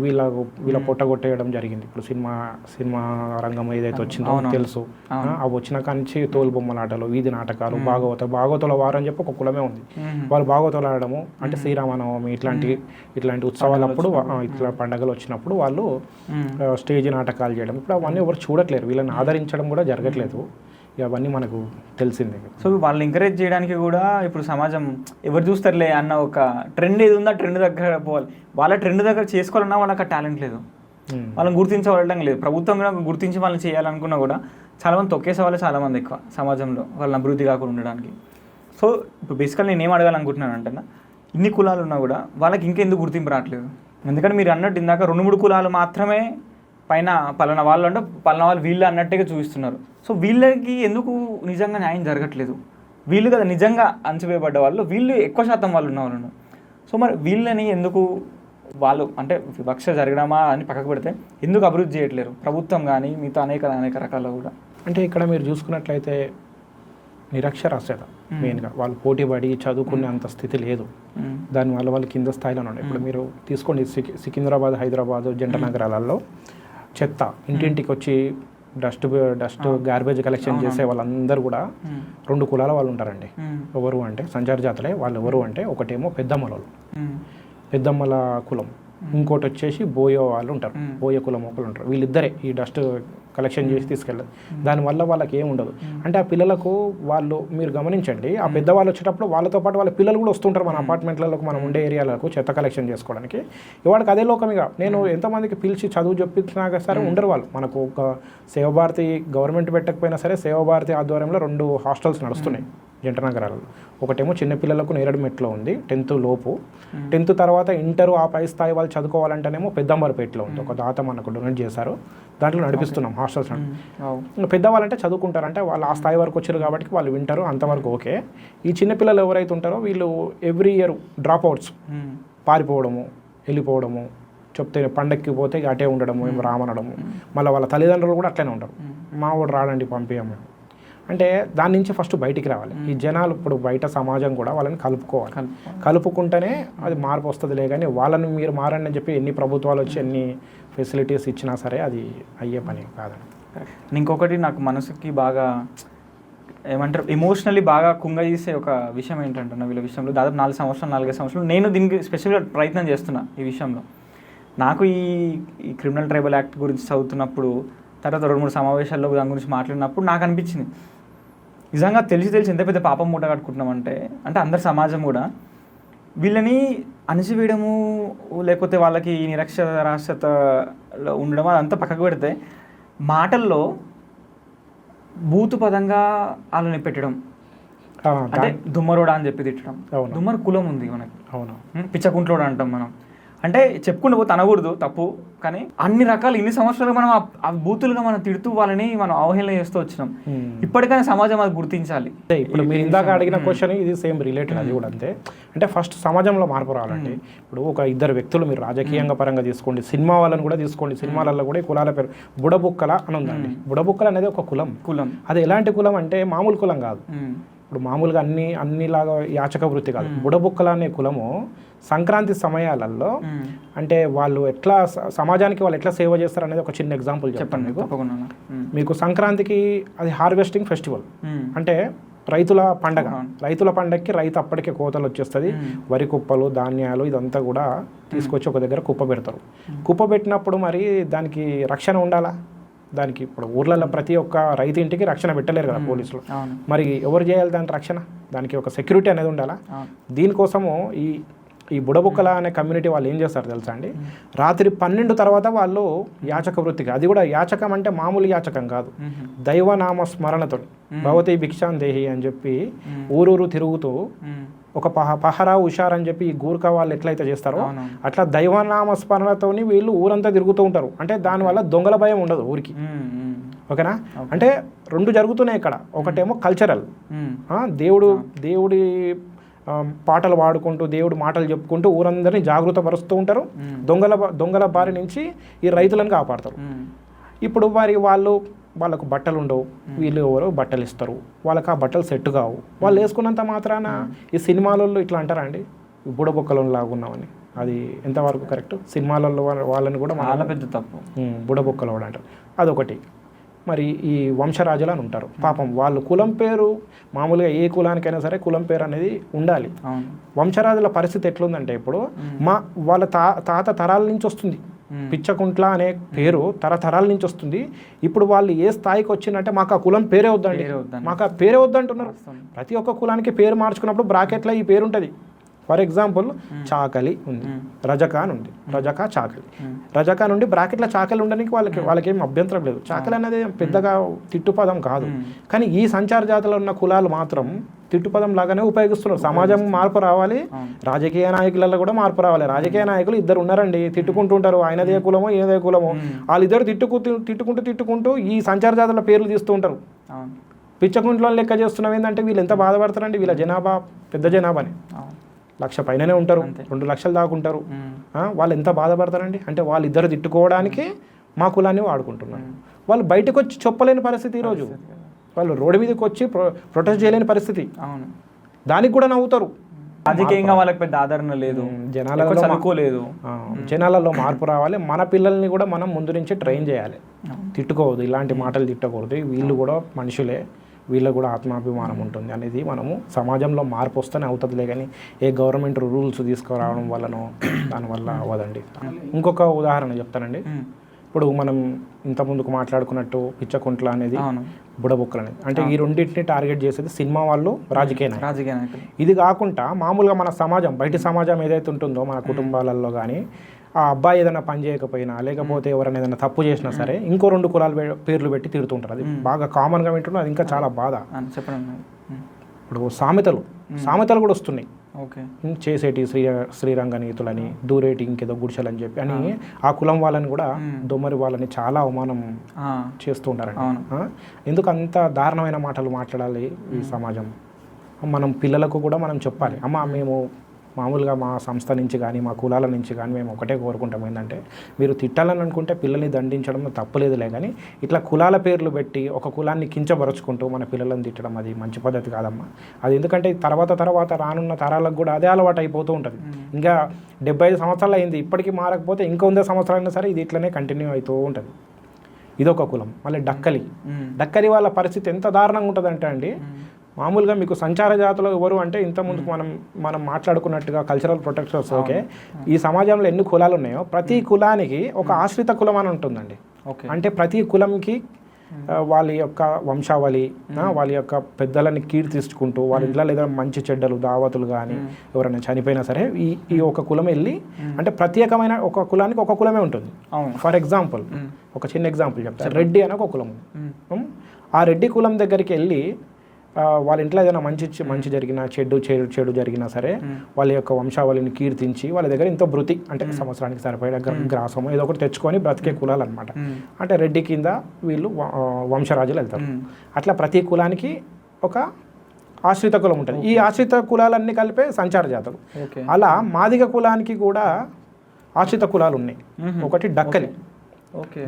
వీళ్ళ పొట్టగొట్టేయడం జరిగింది. ఇప్పుడు సినిమా రంగం ఏదైతే వచ్చిందో తెలుసు. అవి వచ్చిన కానించి తోలుబొమ్మలాటలు, వీధి నాటకాలు, భాగవతుల వారు అని చెప్పి ఒక కులమే ఉంది. వాళ్ళు భాగవతులు ఆడము అంటే శ్రీరామనవమి ఇట్లాంటి ఉత్సవాలప్పుడు, ఇట్లా పండగలు వచ్చినప్పుడు వాళ్ళు స్టేజ్ నాటకాలు చేయడం. ఇప్పుడు అవన్నీ ఎవరు చూడట్లేరు, వీళ్ళని ఆదరించడం కూడా జరగట్లేదు. అవన్నీ మనకు తెలిసిందే. సో వాళ్ళని ఎంకరేజ్ చేయడానికి కూడా ఇప్పుడు సమాజం ఎవరు చూస్తారులే అన్న ఒక ట్రెండ్ ఏది ఉందో ఆ ట్రెండ్ దగ్గర పోవాలి. వాళ్ళ ట్రెండ్ దగ్గర చేసుకోవాలన్నా వాళ్ళకి ఆ టాలెంట్ లేదు, వాళ్ళని గుర్తించవడం లేదు. ప్రభుత్వం కూడా గుర్తించి వాళ్ళని చేయాలనుకున్నా కూడా చాలామంది తొక్కేసే వాళ్ళు చాలామంది ఎక్కువ సమాజంలో వాళ్ళని అభివృద్ధి కాకుండా ఉండడానికి. సో ఇప్పుడు బేసికల్ నేను ఏం అడగాలనుకుంటున్నాను అంటే, ఇన్ని కులాలు ఉన్నా కూడా వాళ్ళకి ఇంకెందుకు గుర్తింపు రావట్లేదు? ఎందుకంటే మీరు అన్నట్టు ఇందాక 2-3 కులాలు మాత్రమే పైన పలానా వాళ్ళు అంటే పలానా వాళ్ళు వీళ్ళు అన్నట్టుగా చూపిస్తున్నారు. సో వీళ్ళకి ఎందుకు నిజంగా న్యాయం జరగట్లేదు? వీళ్ళు కదా నిజంగా అణచివేయబడ్డ వాళ్ళు, వీళ్ళు ఎక్కువ శాతం వాళ్ళు ఉన్న వాళ్ళు. సో మరి వీళ్ళని ఎందుకు వాళ్ళు అంటే వివక్ష జరగడమా అని పక్కకు పెడితే ఎందుకు అభివృద్ధి చేయట్లేరు ప్రభుత్వం కానీ మిగతా అనేక రకాల కూడా? అంటే ఇక్కడ మీరు చూసుకున్నట్లయితే నిరక్షరాస్యత మెయిన్గా, వాళ్ళు పోటీపడి చదువుకునే అంత స్థితి లేదు. దానివల్ల వాళ్ళు కింద స్థాయిలో ఉన్నాయి. ఇప్పుడు మీరు తీసుకోండి, సికింద్రాబాద్, హైదరాబాద్, జంట నగరాలలో చెత్త ఇంటింటికి వచ్చి డస్ట్ గార్బేజ్ కలెక్షన్ చేసే వాళ్ళందరూ కూడా 2 కులాల వాళ్ళు ఉంటారండి. ఎవరు అంటే సంచార జాతులే. వాళ్ళు ఎవరు అంటే ఒకటేమో పెద్దమ్మల కులం, ఇంకోటి వచ్చేసి బోయ వాళ్ళు ఉంటారు, బోయ కులం ఒకళ్ళు ఉంటారు. వీళ్ళిద్దరే ఈ డస్ట్ కలెక్షన్ చేసి తీసుకెళ్ళదు. దానివల్ల వాళ్ళకి ఏమి ఉండదు. అంటే ఆ పిల్లలకు వాళ్ళు మీరు గమనించండి, ఆ పెద్దవాళ్ళు వచ్చేటప్పుడు వాళ్ళతో పాటు వాళ్ళ పిల్లలు కూడా వస్తుంటారు మన అపార్ట్మెంట్లకు, మనం ఉండే ఏరియాలకు చెత్త కలెక్షన్ చేసుకోవడానికి. ఇవాడికి అదే లోకమిగా నేను ఎంతోమందికి పిలిచి చదువు చెప్పించినా సరే ఉండరు వాళ్ళు. మనకు ఒక సేవాభారతి గవర్నమెంట్ పెట్టకపోయినా సరే సేవాభారతి ఆధ్వర్యంలో 2 హాస్టల్స్ నడుస్తున్నాయి జంట నగరాలలో. ఒకటేమో చిన్నపిల్లలకు నేరడుమెట్లో ఉంది 10th లోపు, 10th తర్వాత ఇంటర్ ఆ పై స్థాయి వాళ్ళు చదువుకోవాలంటేనేమో పెద్దంబరపేటలో ఉంది. ఒక దాత మనకు డొనేట్ చేశారు, దాంట్లో నడిపిస్తున్నాం హాస్టల్స్. పెద్దవాళ్ళంటే చదువుకుంటారు, అంటే వాళ్ళు ఆ స్థాయి వరకు వచ్చారు కాబట్టి వాళ్ళు వింటారు, అంతవరకు ఓకే. ఈ చిన్నపిల్లలు ఎవరైతే ఉంటారో వీళ్ళు ఎవ్రీ ఇయర్ డ్రాప్ అవుట్స్, పారిపోవడము, వెళ్ళిపోవడము, చెప్తే పండక్కి పోతే అటే ఉండడము, ఏం రామనడము. మళ్ళీ వాళ్ళ తల్లిదండ్రులు కూడా అట్లనే ఉంటారు, మా వాడు రాడండి పంపించాము. అంటే దాని నుంచి ఫస్ట్ బయటికి రావాలి. ఈ జనాలు ఇప్పుడు బయట సమాజం కూడా వాళ్ళని కలుపుకుంటేనే అది మార్పు వస్తుందిలే. కానీ వాళ్ళని మీరు మారండి అని చెప్పి ఎన్ని ప్రభుత్వాలు వచ్చి ఎన్ని ఫెసిలిటీస్ ఇచ్చినా సరే అది అయ్యే పని కాదని. ఇంకొకటి నాకు మనసుకి బాగా ఏమంటారు ఎమోషనల్లీ బాగా కుంగజేసే ఒక విషయం ఏంటంటే, వీళ్ళ విషయంలో దాదాపు 4 సంవత్సరాలు 4 సంవత్సరాలు నేను దీనికి స్పెషల్గా ప్రయత్నం చేస్తున్నా ఈ విషయంలో. నాకు ఈ క్రిమినల్ ట్రైబల్ యాక్ట్ గురించి చదువుతున్నప్పుడు, తర్వాత 2-3 సమావేశాల్లో దాని గురించి మాట్లాడినప్పుడు నాకు అనిపించింది, నిజంగా తెలిసి ఎంత పెద్ద పాపం మూట కట్టుకుంటున్నామంటే, అంటే అందరి సమాజం కూడా వీళ్ళని అణచివేయడము, లేకపోతే వాళ్ళకి నిరక్షరాస్యతలో ఉండడం అదంతా పక్కకు పెడితే, మాటల్లో బూతు పదంగా వాళ్ళని పెట్టడం, అంటే దుమ్మరోడా అని చెప్పి తిట్టడం. దుమ్మరు కులం ఉంది మనకి, పిచ్చకుంట్లోడు అంటాం మనం. అంటే చెప్పుకుంటూ పోతే అనకూడదు తప్పు, కానీ అన్ని రకాలు ఇన్ని సంవత్సరాలు మనం ఆ బూతులుగా మనం తిడుతూ వాళ్ళని మనం అవహేళన చేస్తూ వచ్చినాం. ఇప్పటికైనా సమాజం అది గుర్తించాలి. ఇప్పుడు మీరు ఇందాక అడిగిన క్వశ్చన్ ఇది సేమ్ రిలేటెడ్, అది కూడా అంతే. అంటే ఫస్ట్ సమాజంలో మార్పు రావాలంటే, ఇప్పుడు ఒక 2 వ్యక్తులు మీరు రాజకీయంగా పరంగా తీసుకోండి, సినిమా వాళ్ళని కూడా తీసుకోండి, సినిమాలలో కూడా ఈ కులాల పేరు బుడబుక్కల అని ఉందండి. బుడబుక్కల అనేది ఒక కులం. అది ఎలాంటి కులం అంటే మామూలు కులం కాదు. ఇప్పుడు మామూలుగా అన్నిలాగా యాచక వృత్తి కాదు. బుడబుక్కల అనే కులము సంక్రాంతి సమయాలలో, అంటే వాళ్ళు ఎట్లా సమాజానికి వాళ్ళు ఎట్లా సేవ చేస్తారు అనేది ఒక చిన్న ఎగ్జాంపుల్ చెప్పండి మీకు. సంక్రాంతికి అది హార్వెస్టింగ్ ఫెస్టివల్. అంటే రైతుల పండగ. రైతుల పండగకి రైతు అప్పటికే కోతలు వచ్చేస్తుంది. వరి కుప్పలు, ధాన్యాలు ఇదంతా కూడా తీసుకొచ్చి ఒక దగ్గర కుప్ప పెడతారు. కుప్ప పెట్టినప్పుడు మరి దానికి రక్షణ ఉండాలా? దానికి ఇప్పుడు ఊర్లలో ప్రతి ఒక్క రైతు ఇంటికి రక్షణ పెట్టలేరు కదా పోలీసులు. మరి ఎవరు చేయాలి దాని రక్షణ? దానికి ఒక సెక్యూరిటీ అనేది ఉండాలా? దీనికోసము ఈ బుడబుక్కల అనే కమ్యూనిటీ వాళ్ళు ఏం చేస్తారు తెలుసా అండి? రాత్రి 12 తర్వాత వాళ్ళు యాచక వృత్తికి, అది కూడా యాచకం అంటే మామూలు యాచకం కాదు, దైవనామ స్మరణతో భవతి భిక్షాందేహి అని చెప్పి ఊరూరు తిరుగుతూ ఒక పహరా హుషార్ అని చెప్పి ఈ గూర్ఖా వాళ్ళు ఎట్లయితే చేస్తారో అట్లా దైవనామ స్మరణతోని వీళ్ళు ఊరంతా తిరుగుతూ ఉంటారు. అంటే దానివల్ల దొంగల భయం ఉండదు ఊరికి. ఓకేనా? అంటే రెండు జరుగుతున్నాయి ఇక్కడ. ఒకటేమో కల్చరల్, దేవుడి పాటలు పాడుకుంటూ దేవుడు మాటలు చెప్పుకుంటూ ఊరందరినీ జాగృత పరుస్తూ ఉంటారు. దొంగల బారి నుంచి ఈ రైతులను కాపాడతారు. ఇప్పుడు మరి వాళ్ళకు బట్టలు ఉండవు, వీళ్ళు ఎవరో బట్టలు ఇస్తారు, వాళ్ళకి ఆ బట్టలు సెట్ కావు. వాళ్ళు వేసుకున్నంత మాత్రాన ఈ సినిమాలలో ఇట్లా అంటారా అండి బుడబొక్కలను లాగున్నామని? అది ఎంతవరకు కరెక్ట్? సినిమాలలో వాళ్ళని కూడా చాలా పెద్ద తప్పు, బుడబొక్కలు కూడా అంటారు. అదొకటి. మరి ఈ వంశరాజులు అని ఉంటారు. పాపం వాళ్ళు కులం పేరు, మామూలుగా ఏ కులానికైనా సరే కులం పేరు అనేది ఉండాలి. వంశరాజుల పరిస్థితి ఎట్లుందంటే ఇప్పుడు వాళ్ళ తాత తరాల నుంచి వస్తుంది. పిచ్చకుంట్ల అనే పేరు తరతరాల నుంచి వస్తుంది. ఇప్పుడు వాళ్ళు ఏ స్థాయికి వచ్చిందంటే మాకు ఆ కులం పేరే వద్దండి, మాకు ఆ పేరే వద్దంటున్నారు. ప్రతి ఒక్క కులానికి పేరు మార్చుకున్నప్పుడు బ్రాకెట్లో ఈ పేరు ఉంటుంది. ఫర్ ఎగ్జాంపుల్ చాకలి ఉంది, రజక అని ఉంది, రజక చాకలి. రజక నుండి బ్రాకెట్లో చాకలి ఉండడానికి వాళ్ళకి ఏం అభ్యంతరం లేదు. చాకలి అనేది పెద్దగా తిట్టుపదం కాదు. కానీ ఈ సంచార జాతిలో ఉన్న కులాలు మాత్రం తిట్టుపదం లాగానే ఉపయోగిస్తున్నారు. సమాజం మార్పు రావాలి, రాజకీయ నాయకులలో కూడా మార్పు రావాలి. రాజకీయ నాయకులు ఇద్దరు ఉన్నారండి, తిట్టుకుంటుంటారు, ఆయనదే కులమో ఈయనదే కులమో. వాళ్ళిద్దరు తిట్టుకుంటూ ఈ సంచార జాతుల పేర్లు తీస్తూ ఉంటారు. పిచ్చకుంట్లో లెక్క చేస్తున్నాం ఏంటంటే వీళ్ళు ఎంత బాధపడతారండి. వీళ్ళ జనాభా పెద్ద జనాభాని, 1,00,000 పైననే ఉంటారు, 2 లక్షలు దాకా ఉంటారు. వాళ్ళు ఎంత బాధపడతారండి. అంటే వాళ్ళిద్దరు తిట్టుకోవడానికి మా కులాన్ని వాడుకుంటున్నారు. వాళ్ళు బయటకు వచ్చి చెప్పలేని పరిస్థితి ఈరోజు. వాళ్ళు రోడ్డు మీదకి వచ్చి ప్రొటెస్ట్ చేయలేని పరిస్థితి. దానికి కూడా నవ్వుతారు. రాజకీయంగా వాళ్ళకి పెద్ద ఆదరణ లేదు, జనాలలో చదువుకోలేదు. జనాలలో మార్పు రావాలి. మన పిల్లల్ని కూడా మనం ముందు నుంచి ట్రైన్ చేయాలి. తిట్టుకోవద్దు, ఇలాంటి మాటలు తిట్టకూడదు, వీళ్ళు కూడా మనుషులే, వీళ్ళకు కూడా ఆత్మాభిమానం ఉంటుంది అనేది మనము సమాజంలో మార్పు వస్తేనే అవుతుందిలే. కానీ ఏ గవర్నమెంట్ రూల్స్ తీసుకురావడం వల్లనో దానివల్ల అవ్వదండి. ఇంకొక ఉదాహరణ చెప్తానండి. ఇప్పుడు మనం ఇంతకుముందుకు మాట్లాడుకున్నట్టు పిచ్చకుంట్ల అనేది, బుడబుక్కలు అనేది, అంటే ఈ రెండింటిని టార్గెట్ చేసేది సినిమా వాళ్ళు, రాజకీయ నాయకులు. ఇది కాకుండా మామూలుగా మన సమాజం, బయటి సమాజం ఏదైతే ఉంటుందో మన కుటుంబాలలో కానీ, ఆ అబ్బాయి ఏదైనా పని చేయకపోయినా లేకపోతే ఎవరైనా ఏదైనా తప్పు చేసినా సరే ఇంకో 2 కులాల పేర్లు పెట్టి తిడుతుంటారు. అది బాగా కామన్గా వింటున్నాం. అది ఇంకా చాలా బాధ. ఇప్పుడు సామెతలు కూడా వస్తున్నాయి. చేసేటి శ్రీరంగ నీతులని, దూరేటి ఇంకేదో గుడిసెలని చెప్పి అని ఆ కులం వాళ్ళని కూడా, దొమ్మరి వాళ్ళని చాలా అవమానం చేస్తూ ఉంటారండి. ఎందుకు అంత దారుణమైన మాటలు మాట్లాడాలి ఈ సమాజం? మనం పిల్లలకు కూడా మనం చెప్పాలి, అమ్మ మేము మామూలుగా మా సంస్థ నుంచి కానీ మా కులాల నుంచి కానీ మేము ఒకటే కోరుకుంటాం ఏంటంటే, మీరు తిట్టాలని అనుకుంటే పిల్లల్ని దండించడం తప్పులేదులే, కానీ ఇట్లా కులాల పేర్లు పెట్టి ఒక కులాన్ని కించపరుచుకుంటూ మన పిల్లలను తిట్టడం అది మంచి పద్ధతి కాదమ్మా. అది ఎందుకంటే తర్వాత రానున్న తరాలకు కూడా అదే అలవాటు అయిపోతూ ఉంటుంది. ఇంకా 75 సంవత్సరాలు అయింది, ఇప్పటికీ మారకపోతే ఇంకా 100 సంవత్సరాలైనా సరే ఇది ఇట్లనే కంటిన్యూ అవుతూ ఉంటుంది. ఇదొక కులం. మళ్ళీ డక్కలి వాళ్ళ పరిస్థితి ఎంత దారుణంగా ఉంటుందంటే అండి, మామూలుగా మీకు సంచార జాతులు ఎవరు అంటే ఇంతకుముందుకు మనం మాట్లాడుకున్నట్టుగా కల్చరల్ ప్రొటెక్టర్స్. ఓకే, ఈ సమాజంలో ఎన్ని కులాలు ఉన్నాయో ప్రతి కులానికి ఒక ఆశ్రిత కులం అని ఉంటుందండి. అంటే ప్రతి కులంకి వాళ్ళ యొక్క వంశావళి, వాళ్ళ యొక్క పెద్దలని కీర్తించుకుంటూ వాళ్ళ ఇంట్లో లేదా మంచి చెడ్డలు దావతులు కానీ ఎవరైనా చనిపోయినా సరే ఈ ఒక కులం వెళ్ళి, అంటే ప్రత్యేకమైన ఒక కులానికి ఒక కులమే ఉంటుంది. ఫర్ ఎగ్జాంపుల్ ఒక చిన్న ఎగ్జాంపుల్ చెప్తాను. రెడ్డి అని ఒక కులం ఉంది. ఆ రెడ్డి కులం దగ్గరికి వెళ్ళి వాళ్ళ ఇంట్లో ఏదైనా మంచి జరిగినా చెడు జరిగినా సరే వాళ్ళ యొక్క వంశావళిని కీర్తించి వాళ్ళ దగ్గర ఇంత భృతి, అంటే సంవత్సరానికి సరిపోయే గ్రాసము ఏదో ఒకటి తెచ్చుకొని బ్రతికే కులాలు అనమాట. అంటే రెడ్డి కింద వీళ్ళు వంశరాజులు వెళ్తారు. అట్లా ప్రతి కులానికి ఒక ఆశ్రిత కులం ఉంటుంది. ఈ ఆశ్రిత కులాలన్నీ కలిపే సంచార జాతులు. అలా మాదిగ కులానికి కూడా ఆశ్రిత కులాలు ఉన్నాయి. ఒకటి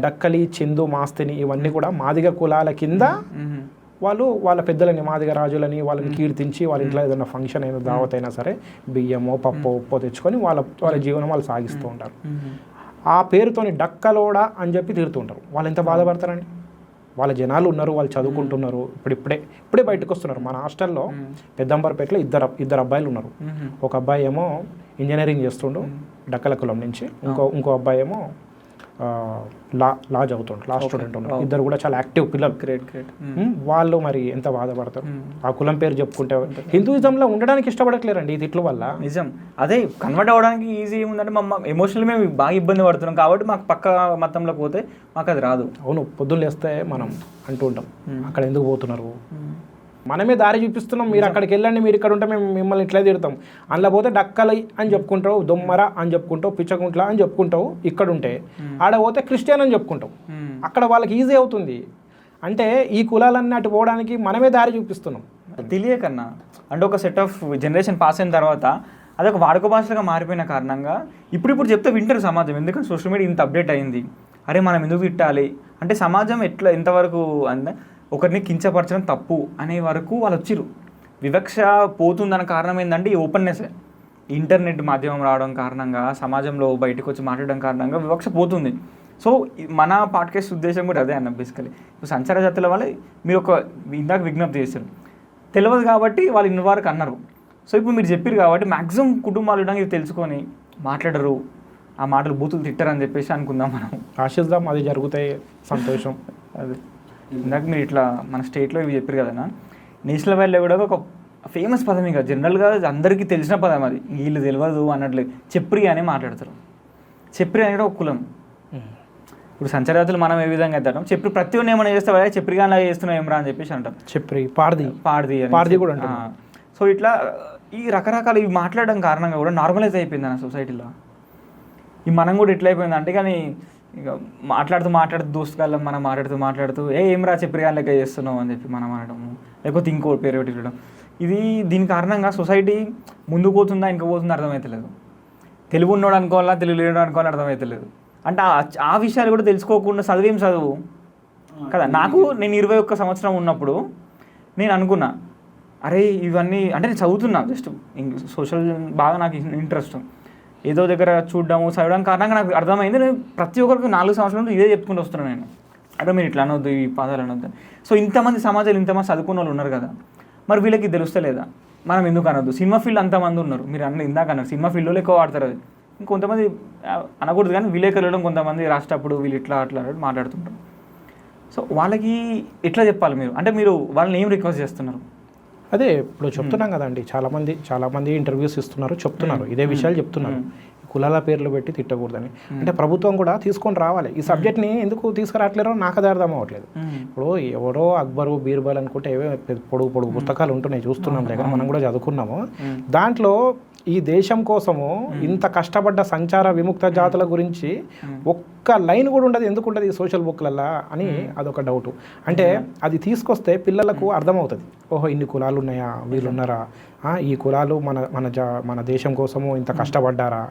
డక్కలి, చెందు, మాస్తిని, ఇవన్నీ కూడా మాదిగ కులాల కింద వాళ్ళు వాళ్ళ పెద్దలని, మాదిగ రాజులని వాళ్ళని కీర్తించి వాళ్ళ ఇంట్లో ఏదైనా ఫంక్షన్ అయినా దావత్ అయినా సరే బియ్యమో పప్పు ఉప్పో తెచ్చుకొని వాళ్ళ జీవనం వాళ్ళు సాగిస్తూ ఉంటారు. ఆ పేరుతోని డక్కలోడ అని చెప్పి తిడుతుంటారు. వాళ్ళు ఎంత బాధపడతారండి. వాళ్ళ జనాలు ఉన్నారు, వాళ్ళు చదువుకుంటున్నారు, ఇప్పుడే బయటకు వస్తున్నారు. మన హాస్టల్లో పెద్దంబర్పేటలో ఇద్దరు అబ్బాయిలు ఉన్నారు. ఒక అబ్బాయి ఏమో ఇంజనీరింగ్ చేస్తుండు డక్కల కులం నుంచి, ఇంకో అబ్బాయి ఏమో లా చదువుతుండు, లా స్టూడెంట్ ఉన్నారు. ఇద్దరు కూడా చాలా యాక్టివ్ పిల్లలు. గ్రేట్. వాళ్ళు మరి ఎంత బాధపడతారు ఆ కులం పేరు చెప్పుకుంటే. హిందూయిజంలో ఉండడానికి ఇష్టపడట్లేరండి ఈ తిట్ల వల్ల. నిజం. అదే కన్వర్ట్ అవ్వడానికి ఈజీ ఏముందంటే ఎమోషనల్ మేము బాగా ఇబ్బంది పడుతున్నాం కాబట్టి మాకు పక్క మతంలోకి పోతే మాకు అది రాదు. అవును, పొద్దున్న లేస్తే మనం అంటూ ఉంటాం అక్కడ ఎందుకు పోతున్నారు, మనమే దారి చూపిస్తున్నాం, మీరు అక్కడికి వెళ్ళండి, మీరు ఇక్కడ ఉంటే మేము మిమ్మల్ని ఇట్లా తిడతాం. అందులో పోతే డక్కలై అని చెప్పుకుంటావు, దొమ్మర అని చెప్పుకుంటావు, పిచ్చకుంట్ల అని చెప్పుకుంటావు. ఇక్కడ ఉంటే ఆడ పోతే క్రిస్టియన్ అని చెప్పుకుంటావు. అక్కడ వాళ్ళకి ఈజీ అవుతుంది. అంటే ఈ కులాలన్నీ అటు పోవడానికి మనమే దారి చూపిస్తున్నాం తెలియకన్నా. అంటే ఒక సెట్ ఆఫ్ జనరేషన్ పాస్ అయిన తర్వాత అదొక వాడుక భాషలుగా మారిపోయిన కారణంగా ఇప్పుడు చెప్తే వింటారు సమాజం. ఎందుకంటే సోషల్ మీడియా ఇంత అప్డేట్ అయింది. అరే మనం ఎందుకు తిట్టాలి అంటే సమాజం ఎంతవరకు అంటే ఒకరిని కించపరచడం తప్పు అనే వరకు వాళ్ళు వచ్చిర్రు. వివక్ష పోతుందన్న కారణం ఏంటంటే ఈ ఓపెన్నెస్, ఇంటర్నెట్ మాధ్యమం రావడం కారణంగా, సమాజంలో బయటకు వచ్చి మాట్లాడడం కారణంగా వివక్ష పోతుంది. సో మన పాడ్కాస్ట్ ఉద్దేశం కూడా అదే అన్న. బేసికలీ ఇప్పుడు సంచార జాతుల వల్ల మీరు ఇందాక విజ్ఞప్తి చేశారు, తెలియదు కాబట్టి వాళ్ళు ఇన్ని వరకు అన్నారు. సో ఇప్పుడు మీరు చెప్పారు కాబట్టి మ్యాక్సిమం కుటుంబాలు ఉండడానికి ఇది తెలుసుకొని మాట్లాడరు, ఆ మాటలు బూతులు తిట్టరని చెప్పేసి అనుకుందాం మనం. ఆశిద్దాం అది జరుగుతాయి, సంతోషం. అదే ఇందాక మీరు ఇట్లా మన స్టేట్లో ఇవి చెప్పారు కదా, నేషనల్ వైడ్లో కూడా ఒక ఫేమస్ పదం, ఇక జనరల్గా అందరికీ తెలిసిన పదం అది, వీళ్ళు తెలియదు అన్నట్లు చెప్రి అని మాట్లాడతారు. చెప్రి అనేది ఒక కులం. ఇప్పుడు సంచారజాతులు మనం ఏ విధంగా అవుతాం, చెప్పి ప్రతి ఒక్కరిని ఏమైనా చేస్తే చెప్రిగానే చేస్తున్నావు ఏమరా అని చెప్పేసి అంటాం. చెప్పి పార్ది కూడా అంటాం. సో ఇట్లా ఈ రకరకాల ఇవి మాట్లాడడం కారణంగా కూడా నార్మలైజ్ అయిపోయింది అన్న సొసైటీలో. ఈ మనం కూడా ఎట్లా అయిపోయింది అంటే, కానీ ఇక మాట్లాడుతూ దోస్తుగాళ్ళం మనం మాట్లాడుతూ ఏమరా చెప్పిరిగా లెక్క చేస్తున్నావు అని చెప్పి మనం అనడము, లేకపోతే ఇంకో పేరు పెట్టి ఇవ్వడం. దీని కారణంగా సొసైటీ ముందుకు పోతుందా ఇంకా పోతుందా అర్థమవుతలేదు. తెలుగు ఉన్నాడు అనుకోవాలా, తెలుగు లేడు అనుకోవాలని అర్థమవుతలేదు. అంటే ఆ విషయాలు కూడా తెలుసుకోకుండా చదువు కదా. నేను 21 సంవత్సరం ఉన్నప్పుడు నేను అనుకున్నా, అరే ఇవన్నీ అంటే నేను చదువుతున్నా, జస్ట్ సోషల్ బాగా నాకు ఇంట్రెస్ట్, ఏదో దగ్గర చదవడం కారణంగా నాకు అర్థమైంది. నేను ప్రతి ఒక్కరికి 4 సంవత్సరాల నుంచి ఇదే చెప్పుకుంటూ వస్తున్నాను నేను, అంటే మీరు ఇట్లా అనొద్దు, ఈ పదాలు అనొద్దు. సో ఇంతమంది సమాజాలు ఇంతమంది చదువుకున్న వాళ్ళు ఉన్నారు కదా, మరి వీళ్ళకి తెలుస్తలేదా మనం ఎందుకు అనొద్దు? సినిమా ఫీల్డ్ అంతమంది ఉన్నారు, మీరు ఇందాక అన్నారు సినిమా ఫీల్డ్లో ఎక్కువ వాడతారు. అది ఇంకొంతమంది అనకూడదు కానీ విలేకరులు కొంతమంది రాసేటప్పుడు వీళ్ళు ఇట్లా అట్లా మాట్లాడుతుంటారు. సో వాళ్ళకి ఎట్లా చెప్పాలి మీరు, అంటే మీరు వాళ్ళని ఏం రిక్వెస్ట్ చేస్తున్నారు? అదే ఇప్పుడు చెప్తున్నాం కదండి, చాలా మంది ఇంటర్వ్యూస్ ఇస్తున్నారు, చెప్తున్నారు ఇదే విషయాలు చెప్తున్నారు, కులాల పేర్లు పెట్టి తిట్టకూడదని. అంటే ప్రభుత్వం కూడా తీసుకొని రావాలి. ఈ సబ్జెక్ట్ని ఎందుకు తీసుకురావట్లేరో నాకు అది అర్థం అవ్వట్లేదు. ఇప్పుడు ఎవరో అక్బరు బీర్బల్ అనుకుంటే పొడుగు పుస్తకాలు ఉంటున్నాయి, చూస్తున్నాం దగ్గర, మనం కూడా చదువుకున్నాము. దాంట్లో ఈ దేశం కోసము ఇంత కష్టపడ్డ సంచార విముక్త జాతుల గురించి ఒక్క లైన్ కూడా ఉండదు. ఎందుకు ఉండదు ఈ సోషల్ బుక్లల్లా అని అదొక డౌట్. అంటే అది తీసుకొస్తే పిల్లలకు అర్థమవుతుంది, ఓహో ఇన్ని కులాలు ఉన్నాయా, వీళ్ళు ఉన్నారా, ఈ కులాలు మన దేశం కోసము ఇంత కష్టపడ్డారా,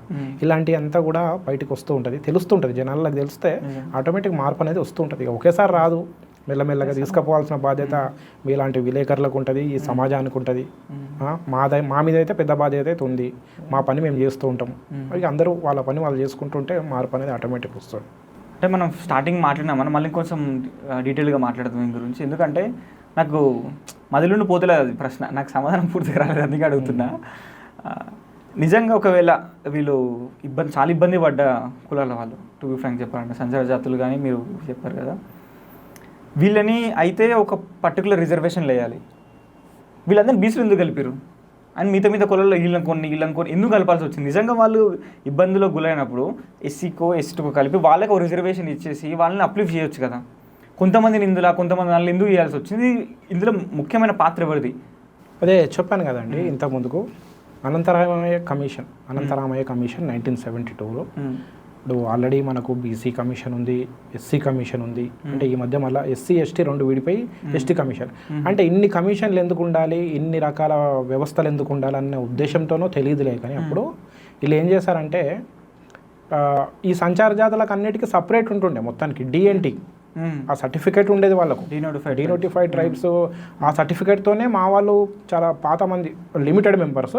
ఇలాంటి అంతా కూడా బయటకు వస్తూ ఉంటుంది, తెలుస్తుంటుంది. జనాలకు తెలిస్తే ఆటోమేటిక్ మార్పు అనేది వస్తూ ఉంటుంది. ఒకేసారి రాదు, మెల్లమెల్లగా తీసుకుపోవాల్సిన బాధ్యత మీలాంటి విలేకరులకు ఉంటుంది, ఈ సమాజానికి ఉంటుంది. మా మీద అయితే పెద్ద బాధ్యత అయితే ఉంది, మా పని మేము చేస్తూ ఉంటాం. ఇక అందరూ వాళ్ళ పని వాళ్ళు చేసుకుంటుంటే మార్పు అనేది ఆటోమేటిక్ వస్తుంది. అంటే మనం స్టార్టింగ్ మాట్లాడినాం, మనం మళ్ళీ కొంచెం డీటెయిల్గా మాట్లాడదాం దీని గురించి. ఎందుకంటే నాకు మదిలుండి పోతలేదు అది ప్రశ్న, నాకు సమాధానం పూర్తిగా రాలేదు, అందుకే అడుగుతున్నా. నిజంగా ఒకవేళ వీళ్ళు చాలా ఇబ్బంది పడ్డ కులాల వాళ్ళు, టు బి ఫ్రాంక్ చెప్పాలంటే సంచార జాతులు కానీ మీరు చెప్పారు కదా, వీళ్ళని అయితే ఒక పర్టికులర్ రిజర్వేషన్లు వేయాలి. వీళ్ళందరూ బీసీలు ఎందుకు కలిపారు అని మిగతా కులాల్లో వీళ్ళని కొన్ని ఎందుకు కలపాల్సి వచ్చింది? నిజంగా వాళ్ళు ఇబ్బందులో గురైనప్పుడు ఎస్సీకో ఎస్టీకో కలిపి వాళ్ళకి ఒక రిజర్వేషన్ ఇచ్చేసి వాళ్ళని అప్లిఫ్ట్ చేయొచ్చు కదా. కొంతమందిని ఇందులో కొంతమంది వాళ్ళని ఎందుకు చేయాల్సి వచ్చింది? ఇందులో ముఖ్యమైన పాత్ర ఎవరిది? అదే చెప్పాను కదండి ఇంతకుముందుకు, అనంతరామయ్య కమిషన్ 1972లో. ఇప్పుడు ఆల్రెడీ మనకు బీసీ కమిషన్ ఉంది, ఎస్సీ కమిషన్ ఉంది. అంటే ఈ మధ్య మళ్ళీ ఎస్సీ ఎస్టీ 2 విడిపోయి ఎస్టీ కమిషన్. అంటే ఇన్ని కమిషన్లు ఎందుకు ఉండాలి, ఇన్ని రకాల వ్యవస్థలు ఎందుకు ఉండాలి అనే ఉద్దేశంతోనో తెలియదులే. కానీ అప్పుడు వీళ్ళు ఏం చేశారంటే, ఈ సంచార జాతులకు అన్నిటికీ సపరేట్ ఉంటుండే మొత్తానికి డిఎన్టీ, ఆ సర్టిఫికేట్ ఉండేది వాళ్ళకు, డీనోటిఫైడ్ ట్రైబ్స్. ఆ సర్టిఫికేట్తోనే మా వాళ్ళు చాలా పాత మంది లిమిటెడ్ మెంబర్స్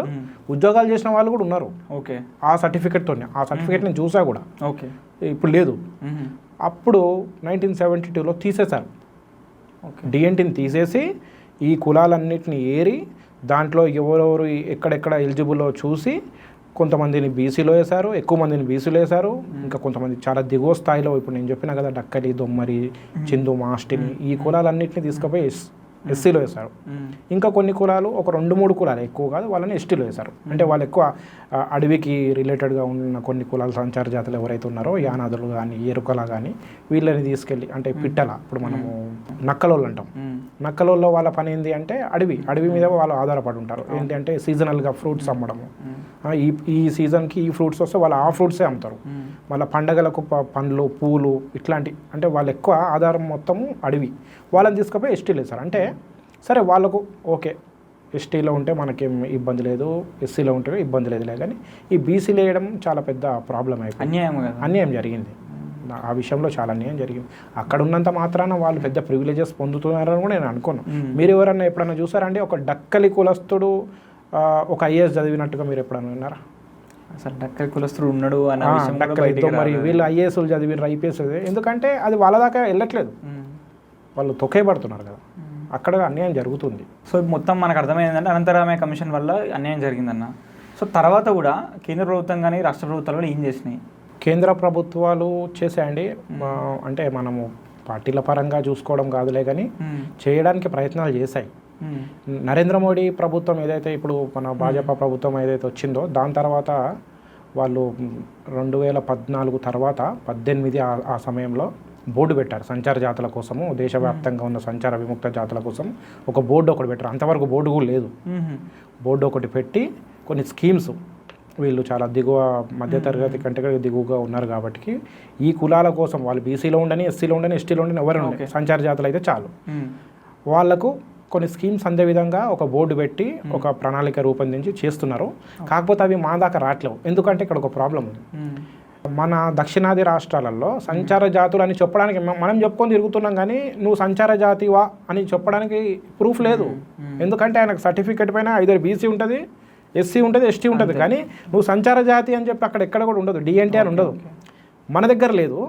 ఉద్యోగాలు చేసిన వాళ్ళు కూడా ఉన్నారు. ఓకే, ఆ సర్టిఫికేట్తోనే. ఆ సర్టిఫికేట్ నేను చూసా కూడా. ఓకే, ఇప్పుడు లేదు. అప్పుడు 1972లో తీసేశారు. డిఎన్టీని తీసేసి ఈ కులాలన్నిటిని ఏరి దాంట్లో ఎవరెవరు ఎక్కడెక్కడ ఎలిజిబుల్లో చూసి కొంతమందిని బీసీలో వేశారు, ఎక్కువ మందిని బీసీలో వేశారు, ఇంకా కొంతమంది చాలా దిగువ స్థాయిలో ఇప్పుడు నేను చెప్పిన కదా డక్కలి, దొమ్మరి, చిందు, మాస్టిని ఈ కులాలన్నింటినీ తీసుకుపోయి ఎస్సీలో వేశారు. ఇంకా కొన్ని కులాలు ఒక 2-3 కులాలు ఎక్కువ కాదు వాళ్ళని ఎస్టీలో వేశారు. అంటే వాళ్ళు ఎక్కువ అడవికి రిలేటెడ్గా ఉన్న కొన్ని కులాల సంచార జాతులు ఎవరైతే ఉన్నారో యానాదులు కానీ ఎరుకల కానీ వీళ్ళని తీసుకెళ్ళి అంటే పిట్టల ఇప్పుడు మనము నక్కలోళ్ళు అంటాం. నక్కలోళ్ళలో వాళ్ళ పని ఏంటి అంటే అడవి మీద వాళ్ళు ఆధారపడి ఉంటారు. ఏంటి అంటే సీజనల్గా ఫ్రూట్స్ అమ్మడము, ఈ సీజన్కి ఈ ఫ్రూట్స్ వస్తే వాళ్ళు ఆ ఫ్రూట్సే అమ్ముతారు. వాళ్ళ పండగలకు పండ్లు, పూలు ఇట్లాంటి అంటే వాళ్ళు ఎక్కువ ఆధారం మొత్తము అడవి. వాళ్ళని తీసుకుపోయి ఎస్టీలో వేశారు. అంటే సరే వాళ్ళకు ఓకే ఎస్టీలో ఉంటే మనకేం ఇబ్బంది లేదు, ఎస్సీలో ఉంటే ఇబ్బంది లేదులే, కానీ ఈ బీసీలో వేయడం చాలా పెద్ద ప్రాబ్లం అయిపోయింది. అన్యాయం జరిగింది. ఆ విషయంలో చాలా అన్యాయం జరిగింది. అక్కడ ఉన్నంత మాత్రాన వాళ్ళు పెద్ద ప్రివిలేజెస్ పొందుతున్నారని కూడా నేను అనుకోను. మీరు ఎవరన్నా ఎప్పుడన్నా చూసారండి ఒక డక్కలి కులస్తుడు ఒక ఐఏఎస్ చదివినట్టుగా మీరు ఎప్పుడన్నా విన్నారా? అసలు డక్కలి కులస్తుడు ఉన్నాడు అన్న మరి వీళ్ళు ఐఏఎస్లు చదివి ఐపీఎస్ ఎందుకంటే అది వాళ్ళ దాకా వెళ్ళట్లేదు, వాళ్ళు తొక్కేయబడుతున్నారు కదా, అక్కడ అన్యాయం జరుగుతుంది. సో మొత్తం మనకు అర్థమైందంటే అనంతరామయ్య కమిషన్ వల్ల అన్యాయం జరిగిందన్న. సో తర్వాత కూడా కేంద్ర ప్రభుత్వం కానీ రాష్ట్ర ప్రభుత్వాలు కూడా ఏం చేసినాయి? కేంద్ర ప్రభుత్వాలు చేసాయండి. అంటే మనము పార్టీల పరంగా చూసుకోవడం కాదులే కానీ చేయడానికి ప్రయత్నాలు చేశాయి. నరేంద్ర మోడీ ప్రభుత్వం ఏదైతే ఇప్పుడు మన భాజపా ప్రభుత్వం ఏదైతే వచ్చిందో దాని తర్వాత వాళ్ళు 2014 తర్వాత 18 ఆ సమయంలో బోర్డు పెట్టారు సంచార జాతుల కోసము. దేశవ్యాప్తంగా ఉన్న సంచార విముక్త జాతుల కోసం ఒక బోర్డు ఒకటి పెట్టారు. అంతవరకు బోర్డు కూడా లేదు. బోర్డు ఒకటి పెట్టి కొన్ని స్కీమ్స్, వీళ్ళు చాలా దిగువ మధ్యతరగతి కంటే దిగువగా ఉన్నారు కాబట్టి ఈ కులాల కోసం వాళ్ళు బీసీలో ఉండని, ఎస్సీలో ఉండని, ఎస్టీలో ఉండని ఎవరు ఉండని సంచార జాతులు అయితే చాలు, వాళ్లకు కొన్ని స్కీమ్స్ అందే విధంగా ఒక బోర్డు పెట్టి ఒక ప్రణాళిక రూపొందించి చేస్తున్నారు. కాకపోతే అవి మా దాకా రావట్లేవు. ఎందుకంటే ఇక్కడ ఒక ప్రాబ్లం ఉంది. మన దక్షిణాది రాష్ట్రాలలో సంచార జాతులు అని చెప్పడానికి మనం చెప్పుకొని తిరుగుతున్నాం, కానీ నువ్వు సంచార జాతివా అని చెప్పడానికి ప్రూఫ్ లేదు. ఎందుకంటే ఆయనకు సర్టిఫికెట్ పైన ఐదర్ బీసీ ఉంటుంది, ఎస్సీ ఉంటుంది, ఎస్టీ ఉంటుంది, కానీ నువ్వు సంచార జాతి అని చెప్పి అక్కడ ఎక్కడ కూడా ఉండదు, డిఎన్టీ అని ఉండదు. మన దగ్గర లేదు,